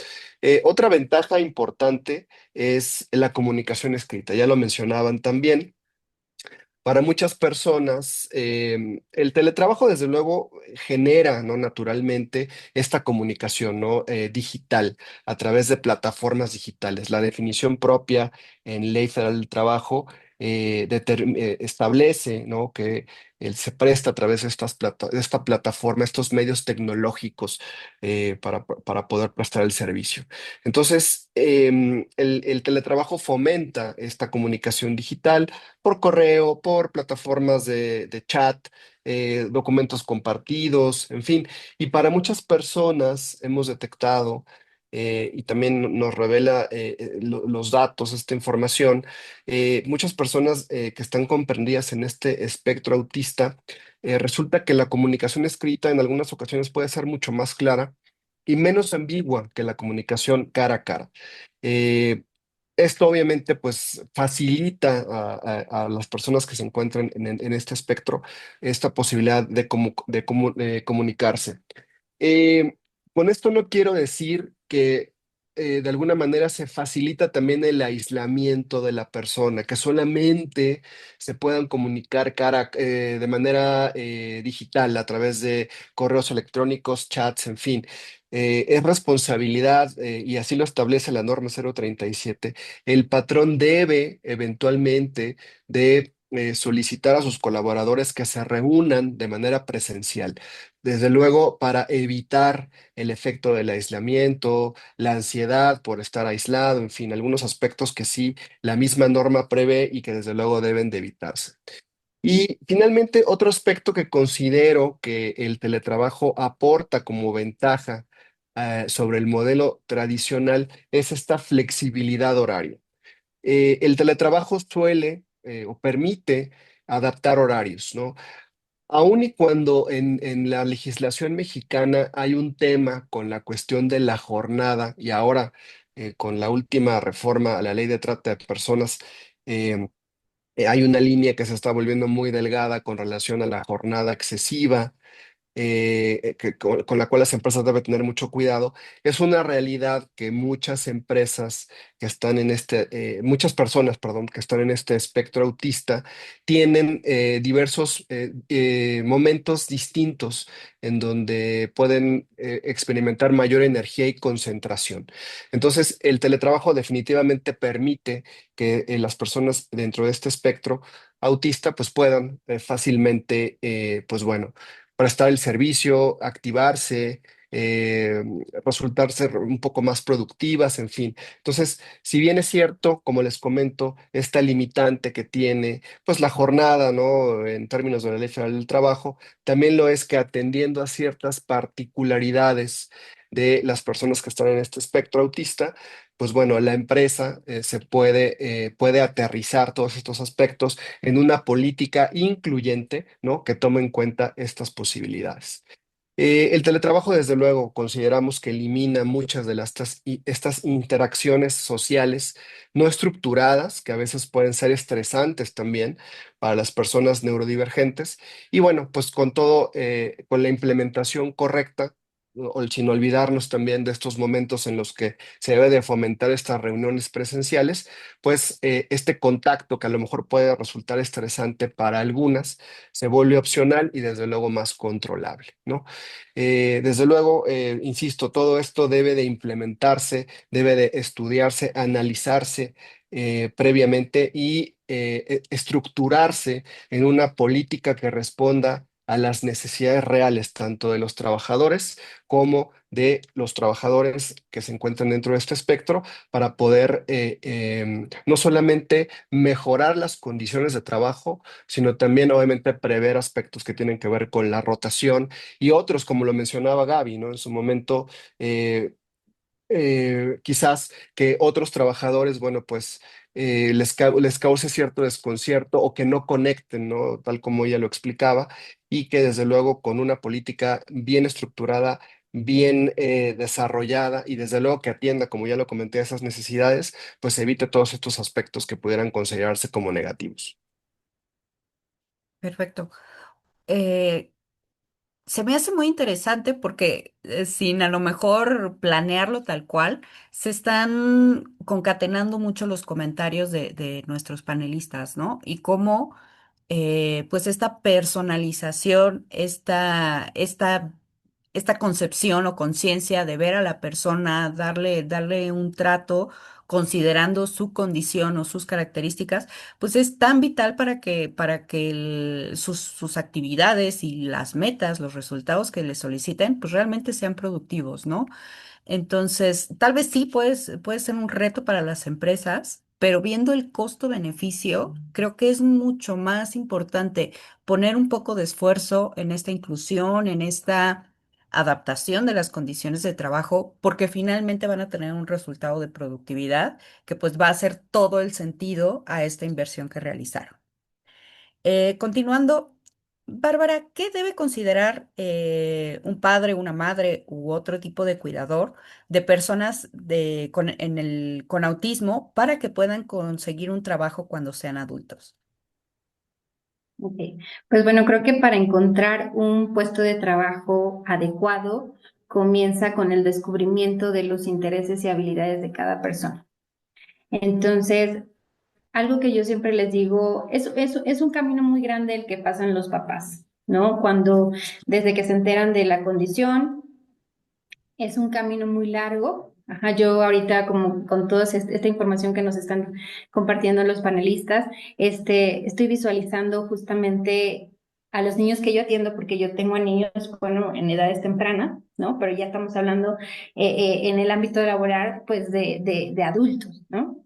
Otra ventaja importante es la comunicación escrita. Ya lo mencionaban también Para muchas personas, el teletrabajo, desde luego, genera, ¿no? Naturalmente esta comunicación, ¿no? Digital a través de plataformas digitales. La definición propia en Ley Federal del Trabajo establece, ¿no? que él se presta a través de de esta plataforma, estos medios tecnológicos para poder prestar el servicio. Entonces, el teletrabajo fomenta esta comunicación digital por correo, por plataformas de chat, documentos compartidos, en fin. Y para muchas personas hemos detectado, y también nos revela los datos, esta información, muchas personas que están comprendidas en este espectro autista, resulta que la comunicación escrita en algunas ocasiones puede ser mucho más clara y menos ambigua que la comunicación cara a cara. Eh, Esto obviamente pues facilita a las personas que se encuentran en este espectro esta posibilidad de comunicarse. Eh, con esto no quiero decir que de alguna manera se facilita también el aislamiento de la persona, que solamente se puedan comunicar de manera digital a través de correos electrónicos, chats, en fin. Es responsabilidad, y así lo establece la norma 037. El patrón debe eventualmente de solicitar a sus colaboradores que se reúnan de manera presencial. Desde luego, para evitar el efecto del aislamiento, la ansiedad por estar aislado, en fin, algunos aspectos que sí la misma norma prevé y que desde luego deben de evitarse. Y finalmente, otro aspecto que considero que el teletrabajo aporta como ventaja sobre el modelo tradicional es esta flexibilidad horaria. El teletrabajo suele o permite adaptar horarios, ¿no? Aun y cuando en la legislación mexicana hay un tema con la cuestión de la jornada y ahora con la última reforma a la ley de trata de personas, eh, hay una línea que se está volviendo muy delgada con relación a la jornada excesiva, con la cual las empresas deben tener mucho cuidado. Es una realidad que muchas empresas que están muchas personas, perdón, que están en este espectro autista, tienen diversos momentos distintos en donde pueden experimentar mayor energía y concentración. Entonces, el teletrabajo definitivamente permite que las personas dentro de este espectro autista pues puedan fácilmente, pues bueno, prestar el servicio, activarse, eh, resultar ser un poco más productivas, en fin. Entonces, si bien es cierto, como les comento, esta limitante que tiene, pues la jornada, ¿no? En términos de la Ley Federal del Trabajo, también lo es que atendiendo a ciertas particularidades de las personas que están en este espectro autista, pues bueno, la empresa puede aterrizar todos estos aspectos en una política incluyente, ¿no? Que tome en cuenta estas posibilidades. El teletrabajo, desde luego, consideramos que elimina muchas de estas interacciones sociales no estructuradas, que a veces pueden ser estresantes también para las personas neurodivergentes. Y bueno, pues con todo, con la implementación correcta, sin olvidarnos también de estos momentos en los que se debe de fomentar estas reuniones presenciales, pues este contacto que a lo mejor puede resultar estresante para algunas, se vuelve opcional y desde luego más controlable, ¿no? Desde luego, insisto, todo esto debe de implementarse, debe de estudiarse, analizarse previamente y estructurarse en una política que responda a las necesidades reales, tanto de los trabajadores como de los trabajadores que se encuentran dentro de este espectro, para poder no solamente mejorar las condiciones de trabajo, sino también obviamente prever aspectos que tienen que ver con la rotación y otros, como lo mencionaba Gaby, ¿no? En su momento, eh, quizás que otros trabajadores, bueno, pues les cause cierto desconcierto o que no conecten, ¿no? Tal como ella lo explicaba, y que desde luego con una política bien estructurada, bien desarrollada y desde luego que atienda, como ya lo comenté, a esas necesidades, pues evite todos estos aspectos que pudieran considerarse como negativos. Perfecto. Eh, Se me hace muy interesante porque sin a lo mejor planearlo tal cual, se están concatenando mucho los comentarios de nuestros panelistas, ¿no? Y cómo pues esta personalización, esta concepción o conciencia de ver a la persona, darle un trato considerando su condición o sus características, pues es tan vital para que sus actividades y las metas, los resultados que le soliciten, pues realmente sean productivos, ¿no? Entonces, tal vez sí puede ser un reto para las empresas, pero viendo el costo-beneficio, creo que es mucho más importante poner un poco de esfuerzo en esta inclusión, en esta adaptación de las condiciones de trabajo, porque finalmente van a tener un resultado de productividad que pues va a hacer todo el sentido a esta inversión que realizaron. Continuando, Bárbara, ¿qué debe considerar un padre, una madre u otro tipo de cuidador de personas con autismo para que puedan conseguir un trabajo cuando sean adultos? Ok. Pues bueno, creo que para encontrar un puesto de trabajo adecuado, comienza con el descubrimiento de los intereses y habilidades de cada persona. Entonces, algo que yo siempre les digo, es un camino muy grande el que pasan los papás, ¿no? Desde que se enteran de la condición, es un camino muy largo. Ajá, yo ahorita como con toda esta información que nos están compartiendo los panelistas, estoy visualizando justamente a los niños que yo atiendo, porque yo tengo a niños, bueno, en edades tempranas, ¿no? Pero ya estamos hablando en el ámbito laboral, pues de adultos, ¿no?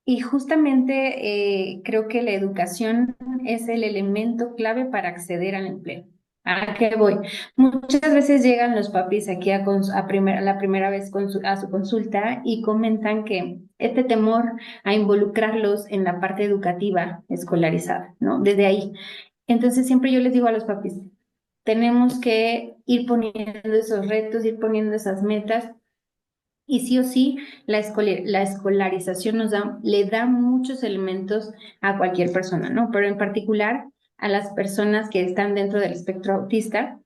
Y justamente creo que la educación es el elemento clave para acceder al empleo. ¿A qué voy? Muchas veces llegan los papis aquí la primera vez a su consulta y comentan que este temor a involucrarlos en la parte educativa escolarizada, ¿no? Desde ahí. Entonces siempre yo les digo a los papis, tenemos que ir poniendo esos retos, ir poniendo esas metas y sí o sí, la escolarización le da muchos elementos a cualquier persona, ¿no? Pero en particular a las personas que están dentro del espectro autista,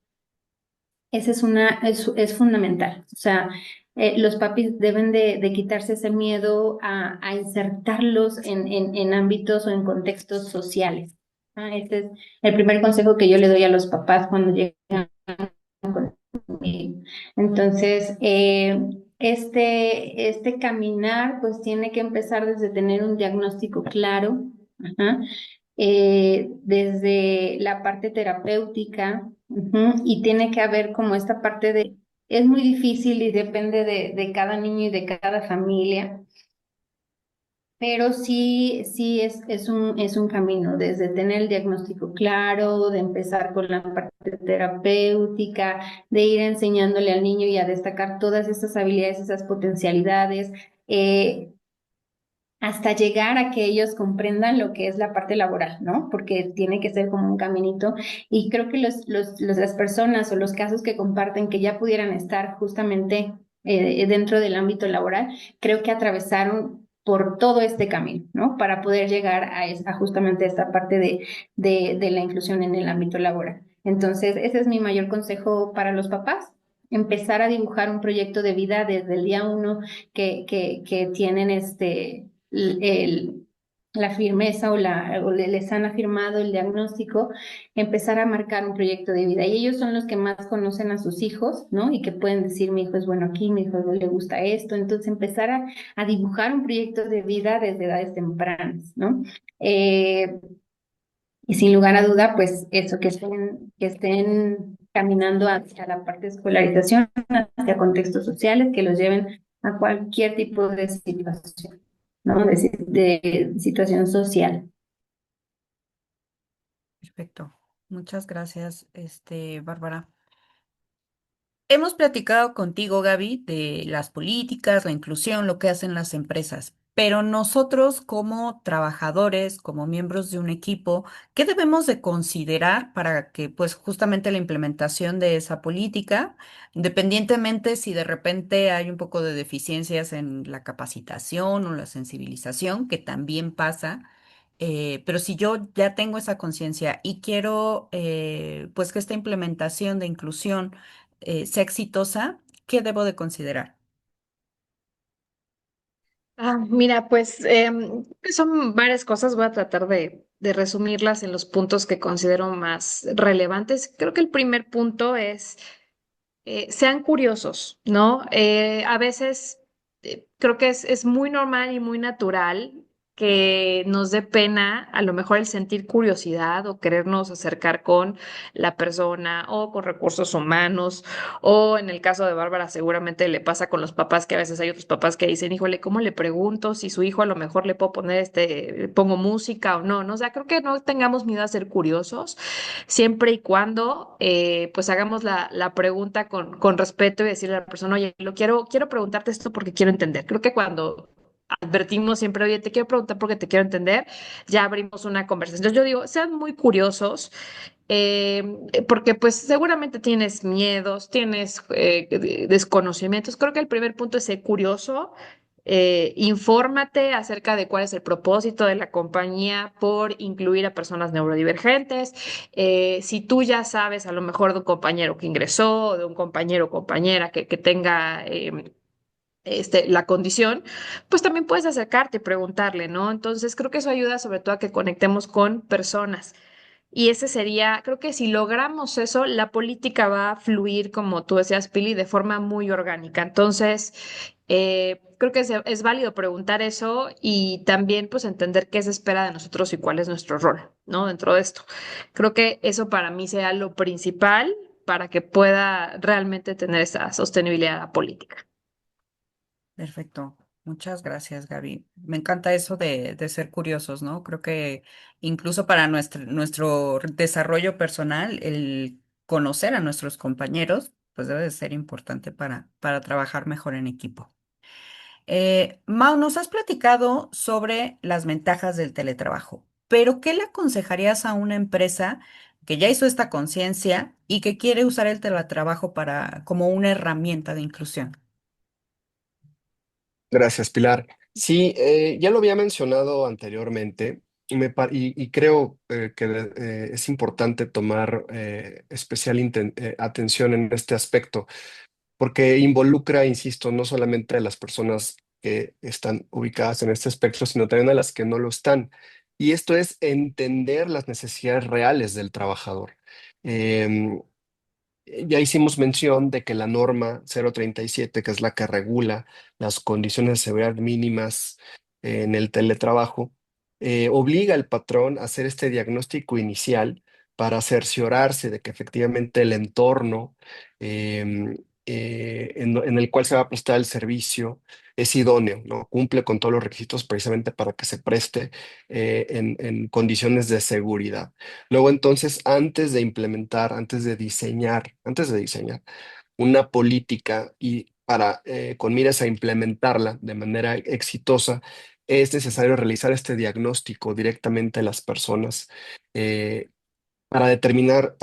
esa es fundamental. O sea, los papis deben de quitarse ese miedo a insertarlos en ámbitos o en contextos sociales. ¿Ah? Este es el primer consejo que yo le doy a los papás cuando llegan conmigo. Entonces, este caminar pues tiene que empezar desde tener un diagnóstico claro, ajá, desde la parte terapéutica, ujú, y tiene que haber como esta parte es muy difícil y depende de cada niño y de cada familia, pero sí es un camino, desde tener el diagnóstico claro, de empezar con la parte terapéutica, de ir enseñándole al niño y a destacar todas esas habilidades, esas potencialidades, hasta llegar a que ellos comprendan lo que es la parte laboral, ¿no? Porque tiene que ser como un caminito. Y creo que las personas o los casos que comparten que ya pudieran estar justamente dentro del ámbito laboral, creo que atravesaron por todo este camino, ¿no? Para poder llegar a justamente esta parte de la inclusión en el ámbito laboral. Entonces, ese es mi mayor consejo para los papás. Empezar a dibujar un proyecto de vida desde el día uno que tienen el, la firmeza o les han afirmado el diagnóstico, empezar a marcar un proyecto de vida. Y ellos son los que más conocen a sus hijos, ¿no? Y que pueden decir, mi hijo es bueno aquí, mi hijo le gusta esto. Entonces, empezar a dibujar un proyecto de vida desde edades tempranas, ¿no? Y sin lugar a duda, pues eso, que estén caminando hacia la parte de escolarización, hacia contextos sociales que los lleven a cualquier tipo de situación, ¿no? De situación social. Perfecto. Muchas gracias, Bárbara. Hemos platicado contigo, Gaby, de las políticas, la inclusión, lo que hacen las empresas, pero nosotros como trabajadores, como miembros de un equipo, ¿qué debemos de considerar para que, pues, justamente la implementación de esa política, independientemente si de repente hay un poco de deficiencias en la capacitación o la sensibilización, que también pasa? Pero si yo ya tengo esa conciencia y quiero, pues, que esta implementación de inclusión sea exitosa, ¿qué debo de considerar? Mira, pues son varias cosas. Voy a tratar de resumirlas en los puntos que considero más relevantes. Creo que el primer punto es sean curiosos, ¿no? A veces creo que es muy normal y muy natural que nos dé pena, a lo mejor el sentir curiosidad o querernos acercar con la persona o con recursos humanos, o en el caso de Bárbara seguramente le pasa con los papás, que a veces hay otros papás que dicen, híjole, ¿cómo le pregunto si su hijo a lo mejor le puedo poner pongo música o no? ¿No? O sea, creo que no tengamos miedo a ser curiosos siempre y cuando pues hagamos la pregunta con respeto y decirle a la persona, oye, quiero preguntarte esto porque quiero entender. Creo que cuando advertimos siempre, oye, te quiero preguntar porque te quiero entender, ya abrimos una conversación. Entonces yo digo, sean muy curiosos, porque pues seguramente tienes miedos, tienes desconocimientos. Creo que el primer punto es ser curioso. Infórmate acerca de cuál es el propósito de la compañía por incluir a personas neurodivergentes. Si tú ya sabes a lo mejor de un compañero que ingresó, o de un compañero o compañera que tenga la condición, pues también puedes acercarte y preguntarle, ¿no? Entonces creo que eso ayuda sobre todo a que conectemos con personas. Y ese sería, creo que si logramos eso, la política va a fluir, como tú decías, Pili, de forma muy orgánica. Entonces, creo que es válido preguntar eso y también pues entender qué se espera de nosotros y cuál es nuestro rol, ¿no? Dentro de esto. Creo que eso para mí sea lo principal para que pueda realmente tener esa sostenibilidad la política. Perfecto. Muchas gracias, Gaby. Me encanta eso de ser curiosos, ¿no? Creo que incluso para nuestro desarrollo personal, el conocer a nuestros compañeros, pues debe de ser importante para trabajar mejor en equipo. Mau, nos has platicado sobre las ventajas del teletrabajo, pero ¿qué le aconsejarías a una empresa que ya hizo esta conciencia y que quiere usar el teletrabajo como una herramienta de inclusión? Gracias, Pilar. Sí, ya lo había mencionado anteriormente y creo que es importante tomar especial atención en este aspecto, porque involucra, insisto, no solamente a las personas que están ubicadas en este espectro, sino también a las que no lo están. Y esto es entender las necesidades reales del trabajador. Em, ya hicimos mención de que la norma 037, que es la que regula las condiciones de seguridad mínimas en el teletrabajo, obliga al patrón a hacer este diagnóstico inicial para cerciorarse de que efectivamente el entorno em, en el cual se va a prestar el servicio es idóneo, ¿no? Cumple con todos los requisitos precisamente para que se preste en condiciones de seguridad. Luego, entonces, antes de diseñar una política y con miras a implementarla de manera exitosa, es necesario realizar este diagnóstico directamente a las personas eh, para determinar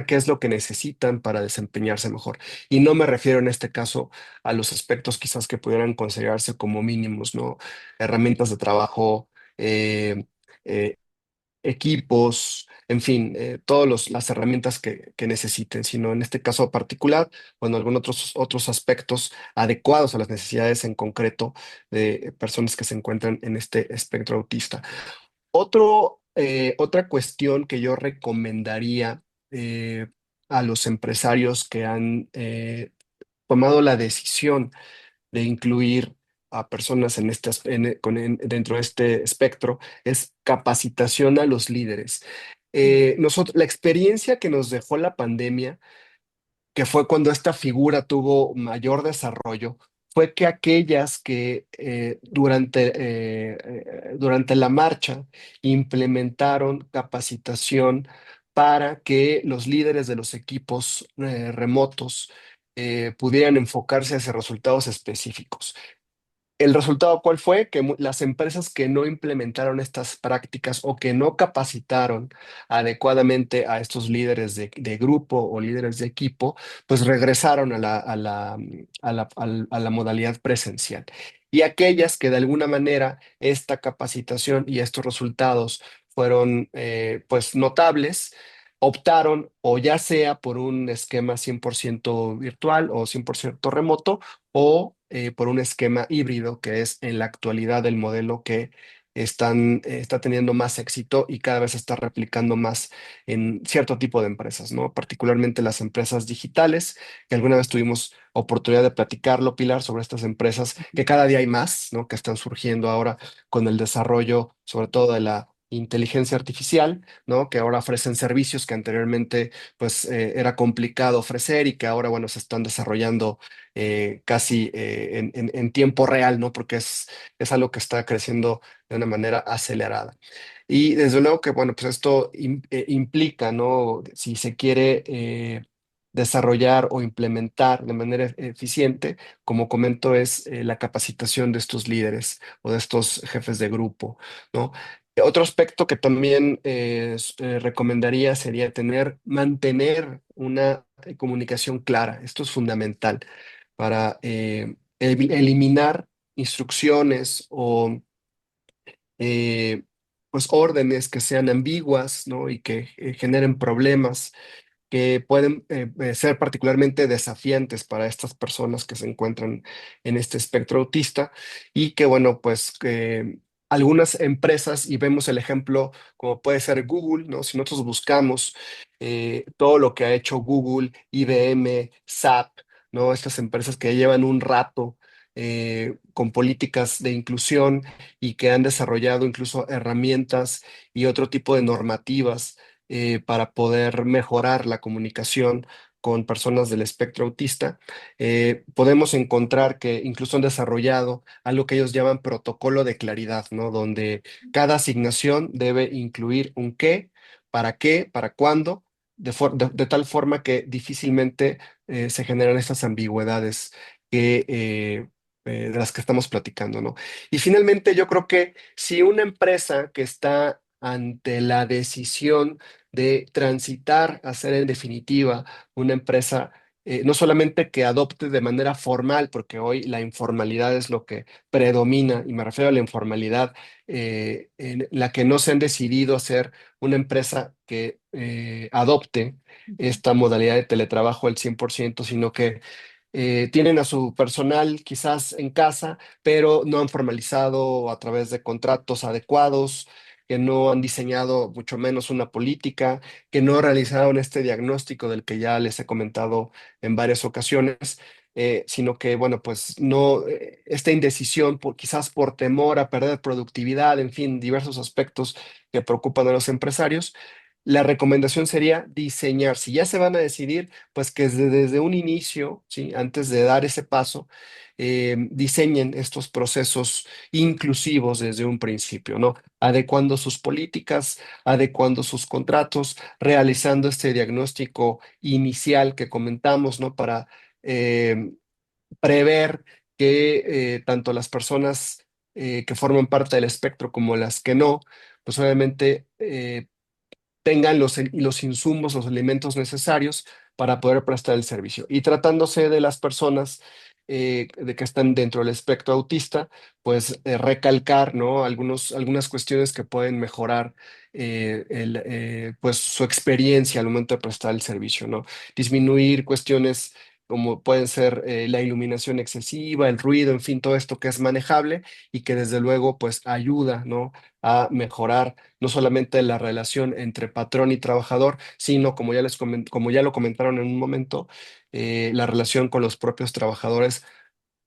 qué es lo que necesitan para desempeñarse mejor. Y no me refiero en este caso a los aspectos quizás que pudieran considerarse como mínimos, ¿no? Herramientas de trabajo, eh, eh, equipos, en fin, todas las herramientas que necesiten, sino en este caso particular, bueno, algunos otros aspectos adecuados a las necesidades en concreto de personas que se encuentran en este espectro autista. Otra cuestión que yo recomendaría a los empresarios que han tomado la decisión de incluir a personas en dentro de este espectro es capacitación a los líderes. La experiencia que nos dejó la pandemia, que fue cuando esta figura tuvo mayor desarrollo, fue que aquellas que durante la marcha implementaron capacitación para que los líderes de los equipos remotos pudieran enfocarse hacia resultados específicos. ¿El resultado cuál fue? Que las empresas que no implementaron estas prácticas o que no capacitaron adecuadamente a estos líderes de grupo o líderes de equipo, pues regresaron a la modalidad presencial. Y aquellas que de alguna manera esta capacitación y estos resultados fueron pues notables, optaron o ya sea por un esquema 100% virtual o 100% remoto o por un esquema híbrido, que es en la actualidad el modelo que está teniendo más éxito y cada vez se está replicando más en cierto tipo de empresas, ¿no? Particularmente las empresas digitales, que alguna vez tuvimos oportunidad de platicarlo, Pilar, sobre estas empresas que cada día hay más, ¿no? Que están surgiendo ahora con el desarrollo, sobre todo de la inteligencia artificial, ¿no? Que ahora ofrecen servicios que anteriormente, pues, era complicado ofrecer y que ahora, bueno, se están desarrollando casi en tiempo real, ¿no? Porque es algo que está creciendo de una manera acelerada. Y desde luego que, bueno, pues esto implica, ¿no? Si se quiere desarrollar o implementar de manera eficiente, como comento, es la capacitación de estos líderes o de estos jefes de grupo, ¿no? Otro aspecto que también recomendaría sería mantener una comunicación clara. Esto es fundamental para eliminar instrucciones o eh, pues órdenes que sean ambiguas, ¿no? Y que generen problemas que pueden ser particularmente desafiantes para estas personas que se encuentran en este espectro autista y que, bueno, pues que algunas empresas, y vemos el ejemplo como puede ser Google, ¿no? Si nosotros buscamos todo lo que ha hecho Google, IBM, SAP, ¿no? Estas empresas que llevan un rato con políticas de inclusión y que han desarrollado incluso herramientas y otro tipo de normativas para poder mejorar la comunicación con personas del espectro autista. Podemos encontrar que incluso han desarrollado algo que ellos llaman protocolo de claridad, ¿no? Donde cada asignación debe incluir un qué, para cuándo, de tal forma que difícilmente se generan estas ambigüedades de las que estamos platicando, ¿no? Y finalmente, yo creo que si una empresa que está ante la decisión de transitar a ser en definitiva una empresa, no solamente que adopte de manera formal, porque hoy la informalidad es lo que predomina, y me refiero a la informalidad en la que no se han decidido hacer una empresa que adopte esta modalidad de teletrabajo al 100%, sino que tienen a su personal quizás en casa, pero no han formalizado a través de contratos adecuados, que no han diseñado mucho menos una política, que no realizaron este diagnóstico del que ya les he comentado en varias ocasiones, sino que, bueno, pues no, esta indecisión, quizás por temor a perder productividad, en fin, diversos aspectos que preocupan a los empresarios. La recomendación sería diseñar, si ya se van a decidir, pues que desde un inicio, ¿sí? Antes de dar ese paso, diseñen estos procesos inclusivos desde un principio, ¿no? Adecuando sus políticas, adecuando sus contratos, realizando este diagnóstico inicial que comentamos, ¿no? Para eh, prever que tanto las personas que forman parte del espectro como las que no, pues obviamente tengan los insumos, los elementos necesarios para poder prestar el servicio. Y tratándose de las personas de que están dentro del espectro autista, pues recalcar, ¿no? Algunas cuestiones que pueden mejorar pues su experiencia al momento de prestar el servicio, ¿no? Disminuir cuestiones como pueden ser la iluminación excesiva, el ruido, en fin, todo esto que es manejable y que desde luego pues ayuda, ¿no? A mejorar no solamente la relación entre patrón y trabajador, sino, como ya lo comentaron en un momento, la relación con los propios trabajadores,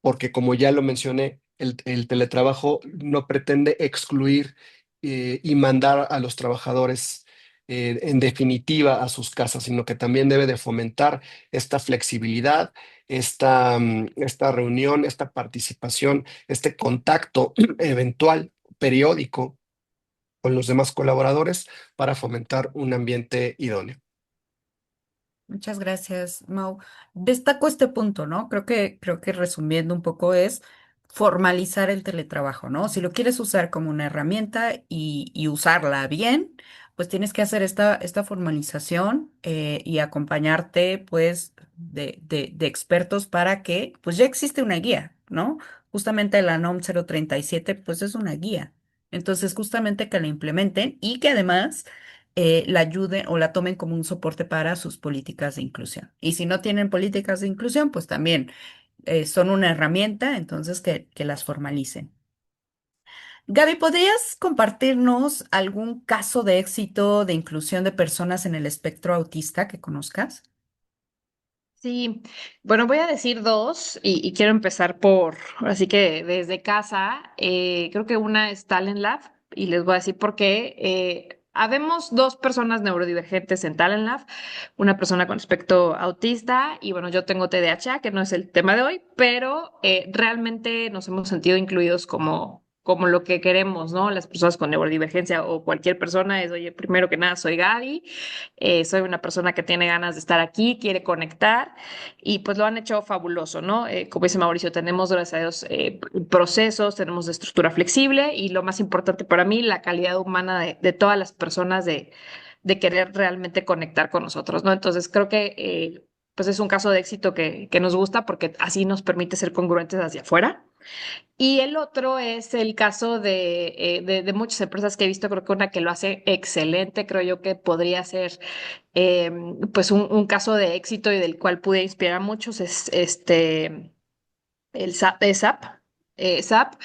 porque como ya lo mencioné, el teletrabajo no pretende excluir y mandar a los trabajadores en definitiva a sus casas, sino que también debe de fomentar esta flexibilidad, esta reunión, esta participación, este contacto eventual, periódico con los demás colaboradores para fomentar un ambiente idóneo. Muchas gracias, Mau. Destaco este punto, ¿no? Creo que resumiendo un poco es formalizar el teletrabajo, ¿no? Si lo quieres usar como una herramienta y usarla bien, pues tienes que hacer esta formalización y acompañarte, pues, de expertos para que, pues ya existe una guía, ¿no? Justamente la NOM 037, pues es una guía. Entonces, justamente que la implementen y que además la ayuden o la tomen como un soporte para sus políticas de inclusión. Y si no tienen políticas de inclusión, pues también son una herramienta, entonces que las formalicen. Gaby, ¿podrías compartirnos algún caso de éxito de inclusión de personas en el espectro autista que conozcas? Sí, bueno, voy a decir dos y quiero empezar por, así que desde casa, creo que una es Talent Lab y les voy a decir por qué. Habemos dos personas neurodivergentes en Talent Lab, una persona con espectro autista y bueno, yo tengo TDAH, que no es el tema de hoy, pero realmente nos hemos sentido incluidos como lo que queremos, ¿no? Las personas con neurodivergencia o cualquier persona es, oye, primero que nada, soy Gaby, soy una persona que tiene ganas de estar aquí, quiere conectar y pues lo han hecho fabuloso, ¿no? Como dice Mauricio, tenemos, gracias a Dios, procesos, tenemos de estructura flexible y lo más importante para mí, la calidad humana de todas las personas de querer realmente conectar con nosotros, ¿no? Entonces creo que pues es un caso de éxito que nos gusta porque así nos permite ser congruentes hacia afuera. Y el otro es el caso de muchas empresas que he visto, creo que una que lo hace excelente, creo yo que podría ser eh, pues un caso de éxito y del cual pude inspirar a muchos, es el SAP, SAP. SAP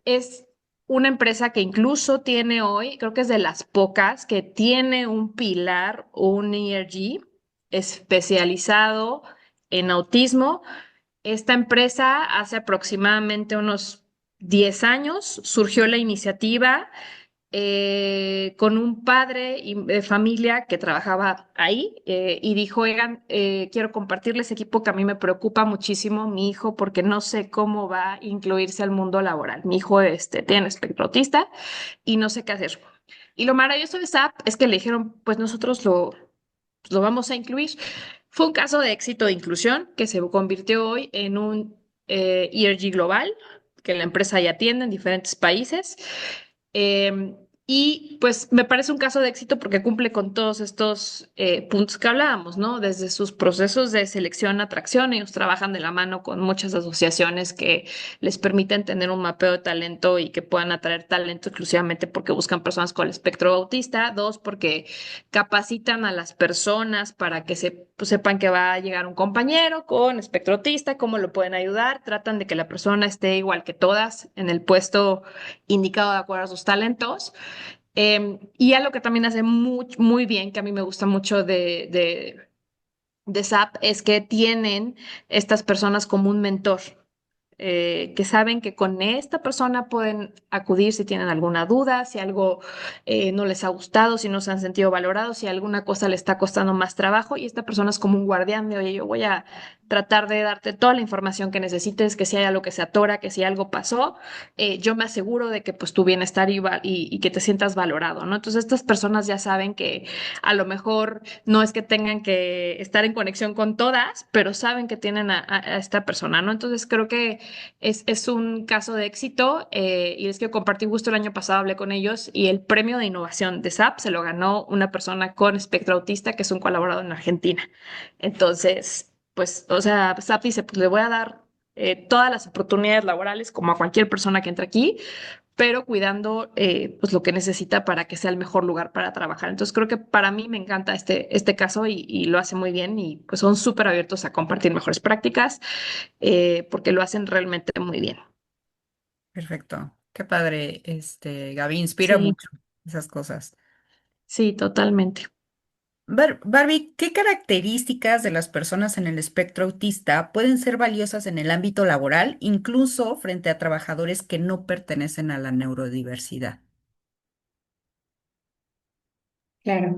es una empresa que incluso tiene hoy, creo que es de las pocas, que tiene un pilar, un ERG especializado en autismo. Esta empresa hace aproximadamente unos 10 años surgió la iniciativa con un padre de familia que trabajaba ahí y dijo, oigan, quiero compartirles equipo que a mí me preocupa muchísimo mi hijo porque no sé cómo va a incluirse al mundo laboral. Mi hijo tiene espectro autista y no sé qué hacer. Y lo maravilloso de SAP es que le dijeron, pues nosotros lo vamos a incluir. Fue un caso de éxito de inclusión que se convirtió hoy en un ERG global, que la empresa ya tiene en diferentes países. Eh, y pues me parece un caso de éxito porque cumple con todos estos puntos que hablábamos, ¿no? Desde sus procesos de selección, atracción, ellos trabajan de la mano con muchas asociaciones que les permiten tener un mapeo de talento y que puedan atraer talento exclusivamente porque buscan personas con el espectro autista. Dos, porque capacitan a las personas para que pues, sepan que va a llegar un compañero con espectro autista, cómo lo pueden ayudar, tratan de que la persona esté igual que todas en el puesto indicado de acuerdo a sus talentos. Y algo que también hace muy bien, que a mí me gusta mucho de SAP, es que tienen estas personas como un mentor que saben que con esta persona pueden acudir si tienen alguna duda, si algo no les ha gustado, si no se han sentido valorados, si alguna cosa le está costando más trabajo y esta persona es como un guardián de, oye, yo voy a tratar de darte toda la información que necesites, que si hay algo que se atora, que si algo pasó, yo me aseguro de que pues tu bienestar y que te sientas valorado, ¿no? Entonces estas personas ya saben que a lo mejor no es que tengan que estar en conexión con todas, pero saben que tienen a esta persona, ¿no? Entonces creo que es un caso de éxito y es que compartí justo el año pasado, hablé con ellos y el premio de innovación de SAP se lo ganó una persona con espectro autista que es un colaborador en Argentina. Entonces, pues, o sea, SAP dice, pues le voy a dar todas las oportunidades laborales como a cualquier persona que entre aquí, pero cuidando pues lo que necesita para que sea el mejor lugar para trabajar. Entonces creo que para mí me encanta este caso y lo hace muy bien y pues son súper abiertos a compartir mejores prácticas porque lo hacen realmente muy bien. Perfecto. Qué padre, Gaby, inspira Sí, mucho esas cosas. sí, totalmente. Barbie, ¿qué características de las personas en el espectro autista pueden ser valiosas en el ámbito laboral, incluso frente a trabajadores que no pertenecen a la neurodiversidad? Claro.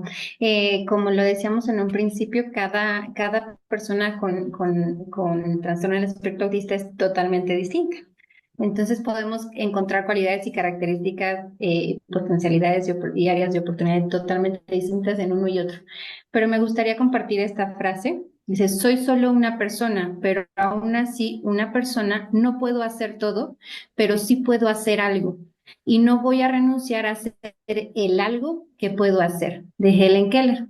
Como lo decíamos en un principio, cada persona con trastorno del espectro autista es totalmente distinta. Entonces podemos encontrar cualidades y características, potencialidades y áreas de oportunidad totalmente distintas en uno y otro. Pero me gustaría compartir esta frase. Dice, soy solo una persona, pero aún así una persona no puedo hacer todo, pero sí puedo hacer algo. Y no voy a renunciar a hacer el algo que puedo hacer, de Helen Keller.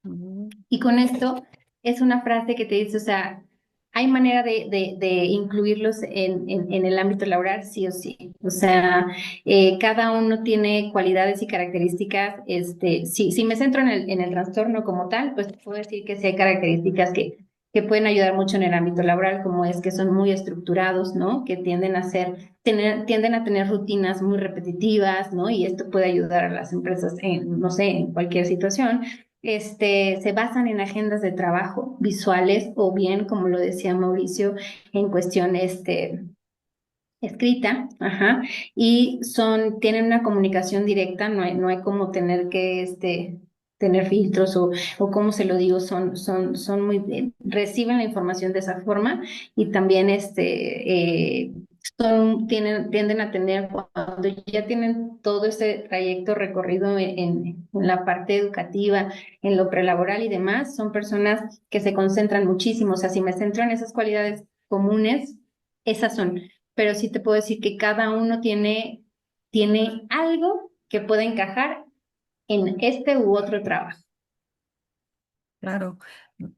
Mm. Y con esto es una frase que te dice, o sea, hay manera de incluirlos en el ámbito laboral, sí o sí. O sea, cada uno tiene cualidades y características. Si me centro en el trastorno como tal, pues puedo decir que sí hay características que pueden ayudar mucho en el ámbito laboral, como es que son muy estructurados, ¿no? Que tienden a tener rutinas muy repetitivas, ¿no? Y esto puede ayudar a las empresas en, no sé, en cualquier situación. Se basan en agendas de trabajo visuales o bien, como lo decía Mauricio, en cuestión escrita, ajá, y tienen una comunicación directa, no hay como tener que tener filtros o cómo se lo digo, son reciben la información de esa forma y también tienden a tener, cuando ya tienen todo ese trayecto recorrido en la parte educativa, en lo prelaboral y demás, son personas que se concentran muchísimo. O sea, si me centro en esas cualidades comunes, esas son, pero sí te puedo decir que cada uno tiene algo que puede encajar en este u otro trabajo. Claro.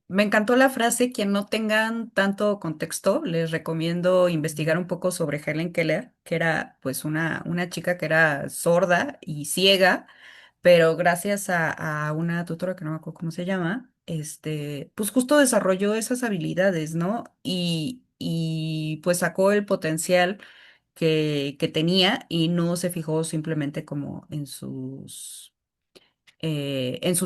Me encantó la frase, quien no tengan tanto contexto, les recomiendo investigar un poco sobre Helen Keller, que era pues una chica que era sorda y ciega, pero gracias a una tutora que no me acuerdo cómo se llama, pues justo desarrolló esas habilidades, ¿no? Y pues sacó el potencial que tenía y no se fijó simplemente como en sus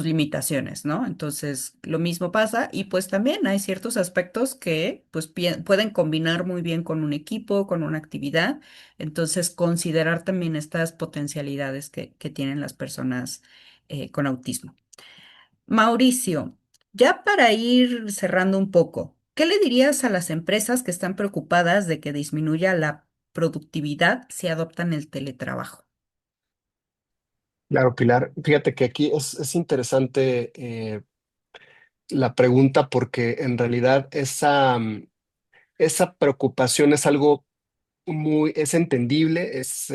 limitaciones, ¿no? Entonces, lo mismo pasa y pues también hay ciertos aspectos que pues pueden combinar muy bien con un equipo, con una actividad. Entonces, considerar también estas potencialidades que tienen las personas con autismo. Mauricio, ya para ir cerrando un poco, ¿qué le dirías a las empresas que están preocupadas de que disminuya la productividad si adoptan el teletrabajo? Claro, Pilar. Fíjate que aquí es interesante la pregunta porque en realidad esa preocupación es algo es entendible, es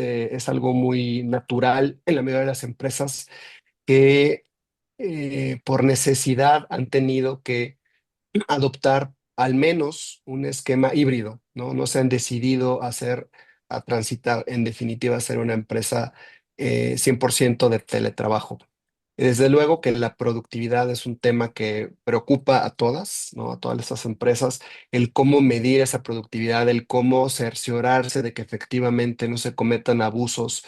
algo muy natural en la mayoría de las empresas que por necesidad han tenido que adoptar al menos un esquema híbrido, ¿no? No se han decidido a transitar, en definitiva, a ser una empresa 100% de teletrabajo. Desde luego que la productividad es un tema que preocupa a todas, ¿no? A todas estas empresas, el cómo medir esa productividad, el cómo cerciorarse de que efectivamente no se cometan abusos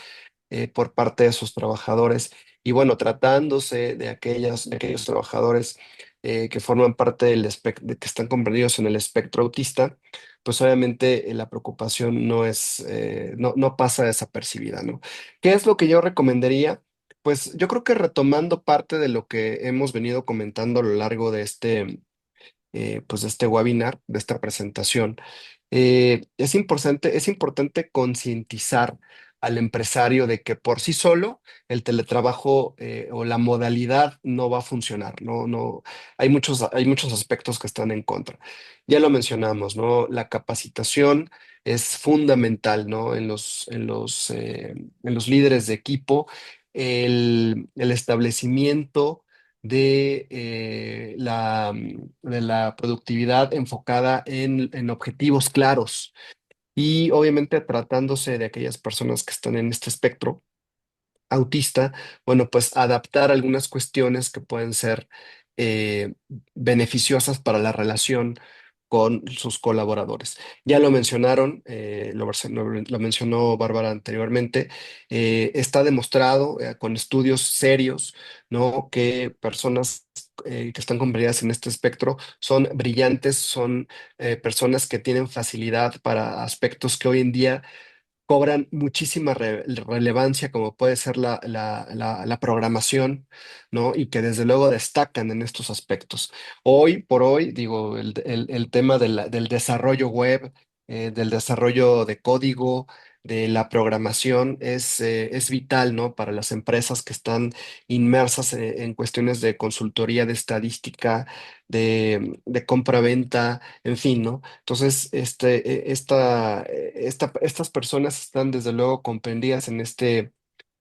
por parte de sus trabajadores. Y bueno, tratándose de aquellos trabajadores que forman parte de que están comprendidos en el espectro autista, pues obviamente la preocupación no pasa desapercibida, ¿no? ¿Qué es lo que yo recomendaría? Pues yo creo que retomando parte de lo que hemos venido comentando a lo largo de pues de este webinar, de esta presentación, es importante concientizar al empresario de que por sí solo el teletrabajo o la modalidad no va a funcionar, hay muchos aspectos que están en contra. Ya lo mencionamos, ¿no? La capacitación es fundamental, ¿no? En los líderes de equipo, el establecimiento de la productividad enfocada en objetivos claros y obviamente tratándose de aquellas personas que están en este espectro autista, bueno, pues adaptar algunas cuestiones que pueden ser eh, beneficiosas para la relación con sus colaboradores. Ya lo mencionaron, lo mencionó Bárbara anteriormente, está demostrado con estudios serios, ¿no? Que personas que están comprendidas en este espectro son brillantes, son personas que tienen facilidad para aspectos que hoy en día cobran muchísima relevancia, como puede ser la programación, ¿no? Y que desde luego destacan en estos aspectos. Hoy por hoy, digo, el tema del desarrollo web, del desarrollo de código, de la programación es vital, ¿no? Para las empresas que están inmersas en cuestiones de consultoría, de estadística, de compra-venta, en fin, ¿no? Entonces, estas personas están desde luego comprendidas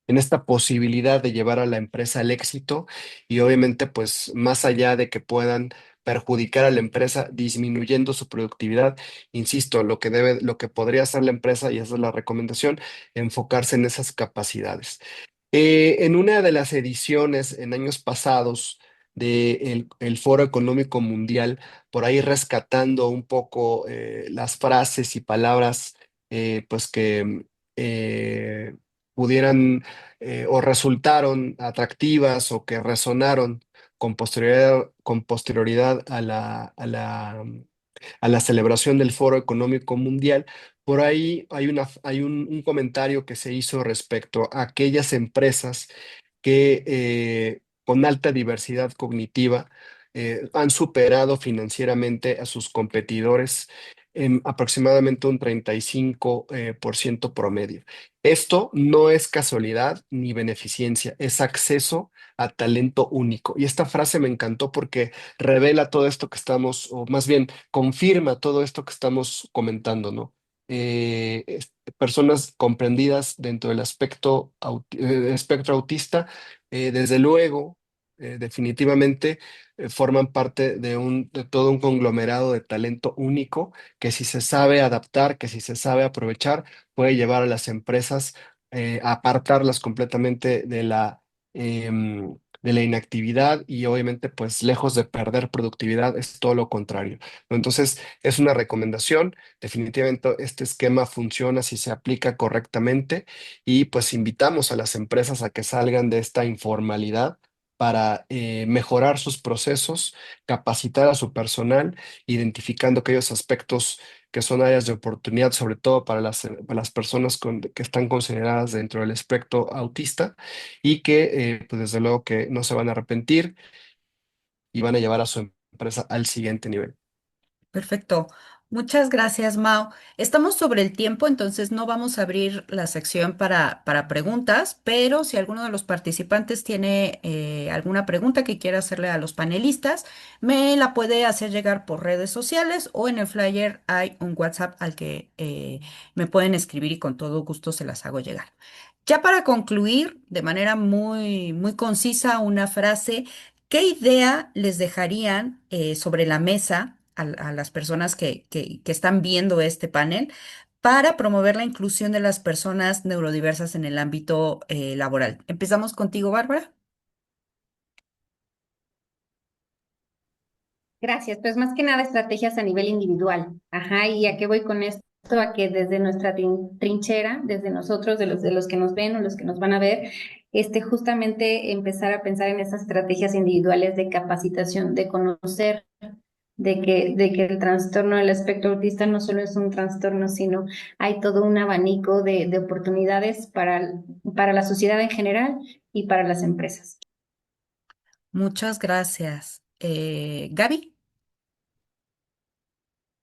en esta posibilidad de llevar a la empresa al éxito y obviamente pues más allá de que puedan perjudicar a la empresa disminuyendo su productividad, insisto, lo que podría hacer la empresa, y esa es la recomendación, enfocarse en esas capacidades. En una de las ediciones en años pasados del el Foro Económico Mundial, por ahí rescatando un poco las frases y palabras pues que eh, pudieran o resultaron atractivas o que resonaron con posterioridad a la celebración del Foro Económico Mundial. Por ahí hay un comentario que se hizo respecto a aquellas empresas que con alta diversidad cognitiva han superado financieramente a sus competidores en aproximadamente un 35 por ciento promedio. Esto no es casualidad ni beneficencia, es acceso a talento único. Y esta frase me encantó porque revela todo esto que estamos, o más bien confirma todo esto que estamos comentando, ¿no? Personas comprendidas dentro del espectro autista, desde luego, definitivamente, forman parte de todo un conglomerado de talento único que si se sabe adaptar, que si se sabe aprovechar, puede llevar a las empresas a apartarlas completamente de la inactividad y obviamente pues lejos de perder productividad es todo lo contrario, ¿no? Entonces es una recomendación, definitivamente este esquema funciona si se aplica correctamente y pues invitamos a las empresas a que salgan de esta informalidad para mejorar sus procesos, capacitar a su personal, identificando aquellos aspectos que son áreas de oportunidad, sobre todo para las personas que están consideradas dentro del espectro autista y que, pues desde luego que no se van a arrepentir y van a llevar a su empresa al siguiente nivel. Perfecto. Muchas gracias, Mao. Estamos sobre el tiempo, entonces no vamos a abrir la sección para preguntas, pero si alguno de los participantes tiene alguna pregunta que quiera hacerle a los panelistas, me la puede hacer llegar por redes sociales o en el flyer hay un WhatsApp al que me pueden escribir y con todo gusto se las hago llegar. Ya para concluir, de manera muy concisa, una frase. ¿Qué idea les dejarían sobre la mesa a las personas que están viendo este panel para promover la inclusión de las personas neurodiversas en el ámbito laboral? Empezamos contigo, Bárbara. Gracias. Pues más que nada estrategias a nivel individual. Ajá, ¿y a qué voy con esto? A que desde nuestra trinchera, desde nosotros, de los que nos ven o los que nos van a ver, justamente empezar a pensar en esas estrategias individuales de capacitación, de conocer de que el trastorno del espectro autista no solo es un trastorno, sino hay todo un abanico de oportunidades para la sociedad en general y para las empresas. Muchas gracias. Gaby.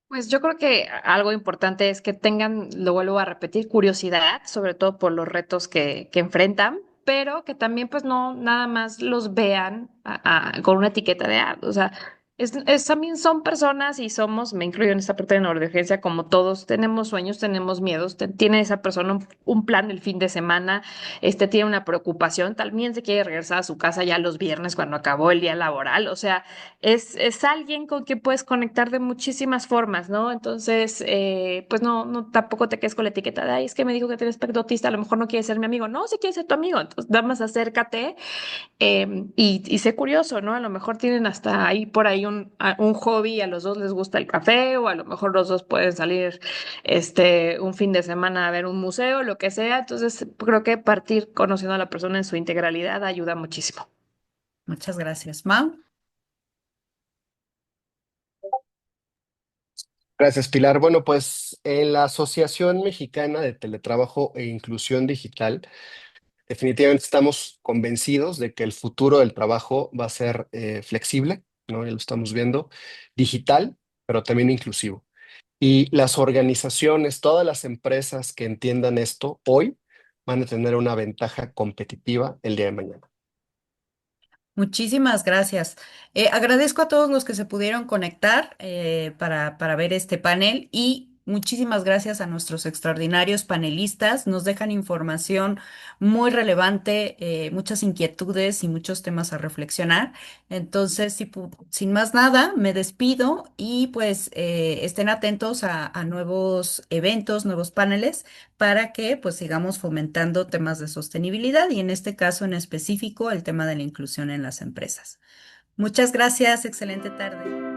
Pues yo creo que algo importante es que tengan, lo vuelvo a repetir, curiosidad, sobre todo por los retos que enfrentan, pero que también pues no nada más los vean con una etiqueta de, o sea, también son personas y somos, me incluyo en esta parte de neurodivergencia, como todos, tenemos sueños, tenemos miedos, tiene esa persona un plan el fin de semana, tiene una preocupación, también se quiere regresar a su casa ya los viernes cuando acabó el día laboral, o sea, es alguien con quien puedes conectar de muchísimas formas, ¿no? Entonces, pues no, tampoco te quedes con la etiqueta de, ay, es que me dijo que tienes espectro autista, a lo mejor no quiere ser mi amigo. No, sí quiere ser tu amigo. Entonces, nada más acércate y sé curioso, ¿no? A lo mejor tienen hasta ahí por ahí un hobby, y a los dos les gusta el café, o a lo mejor los dos pueden salir un fin de semana a ver un museo, lo que sea. Entonces, creo que partir conociendo a la persona en su integralidad ayuda muchísimo. Muchas gracias, Mau. Gracias, Pilar. Bueno, pues en la Asociación Mexicana de Teletrabajo e Inclusión Digital, definitivamente estamos convencidos de que el futuro del trabajo va a ser flexible, ¿no? Ya lo estamos viendo, digital, pero también inclusivo. Y las organizaciones, todas las empresas que entiendan esto hoy van a tener una ventaja competitiva el día de mañana. Muchísimas gracias. Agradezco a todos los que se pudieron conectar para ver este panel y Muchísimas gracias a nuestros extraordinarios panelistas. Nos dejan información muy relevante, muchas inquietudes y muchos temas a reflexionar. Entonces, sin más nada, me despido y pues estén atentos a nuevos eventos, nuevos paneles para que pues sigamos fomentando temas de sostenibilidad y en este caso en específico el tema de la inclusión en las empresas. Muchas gracias, excelente tarde.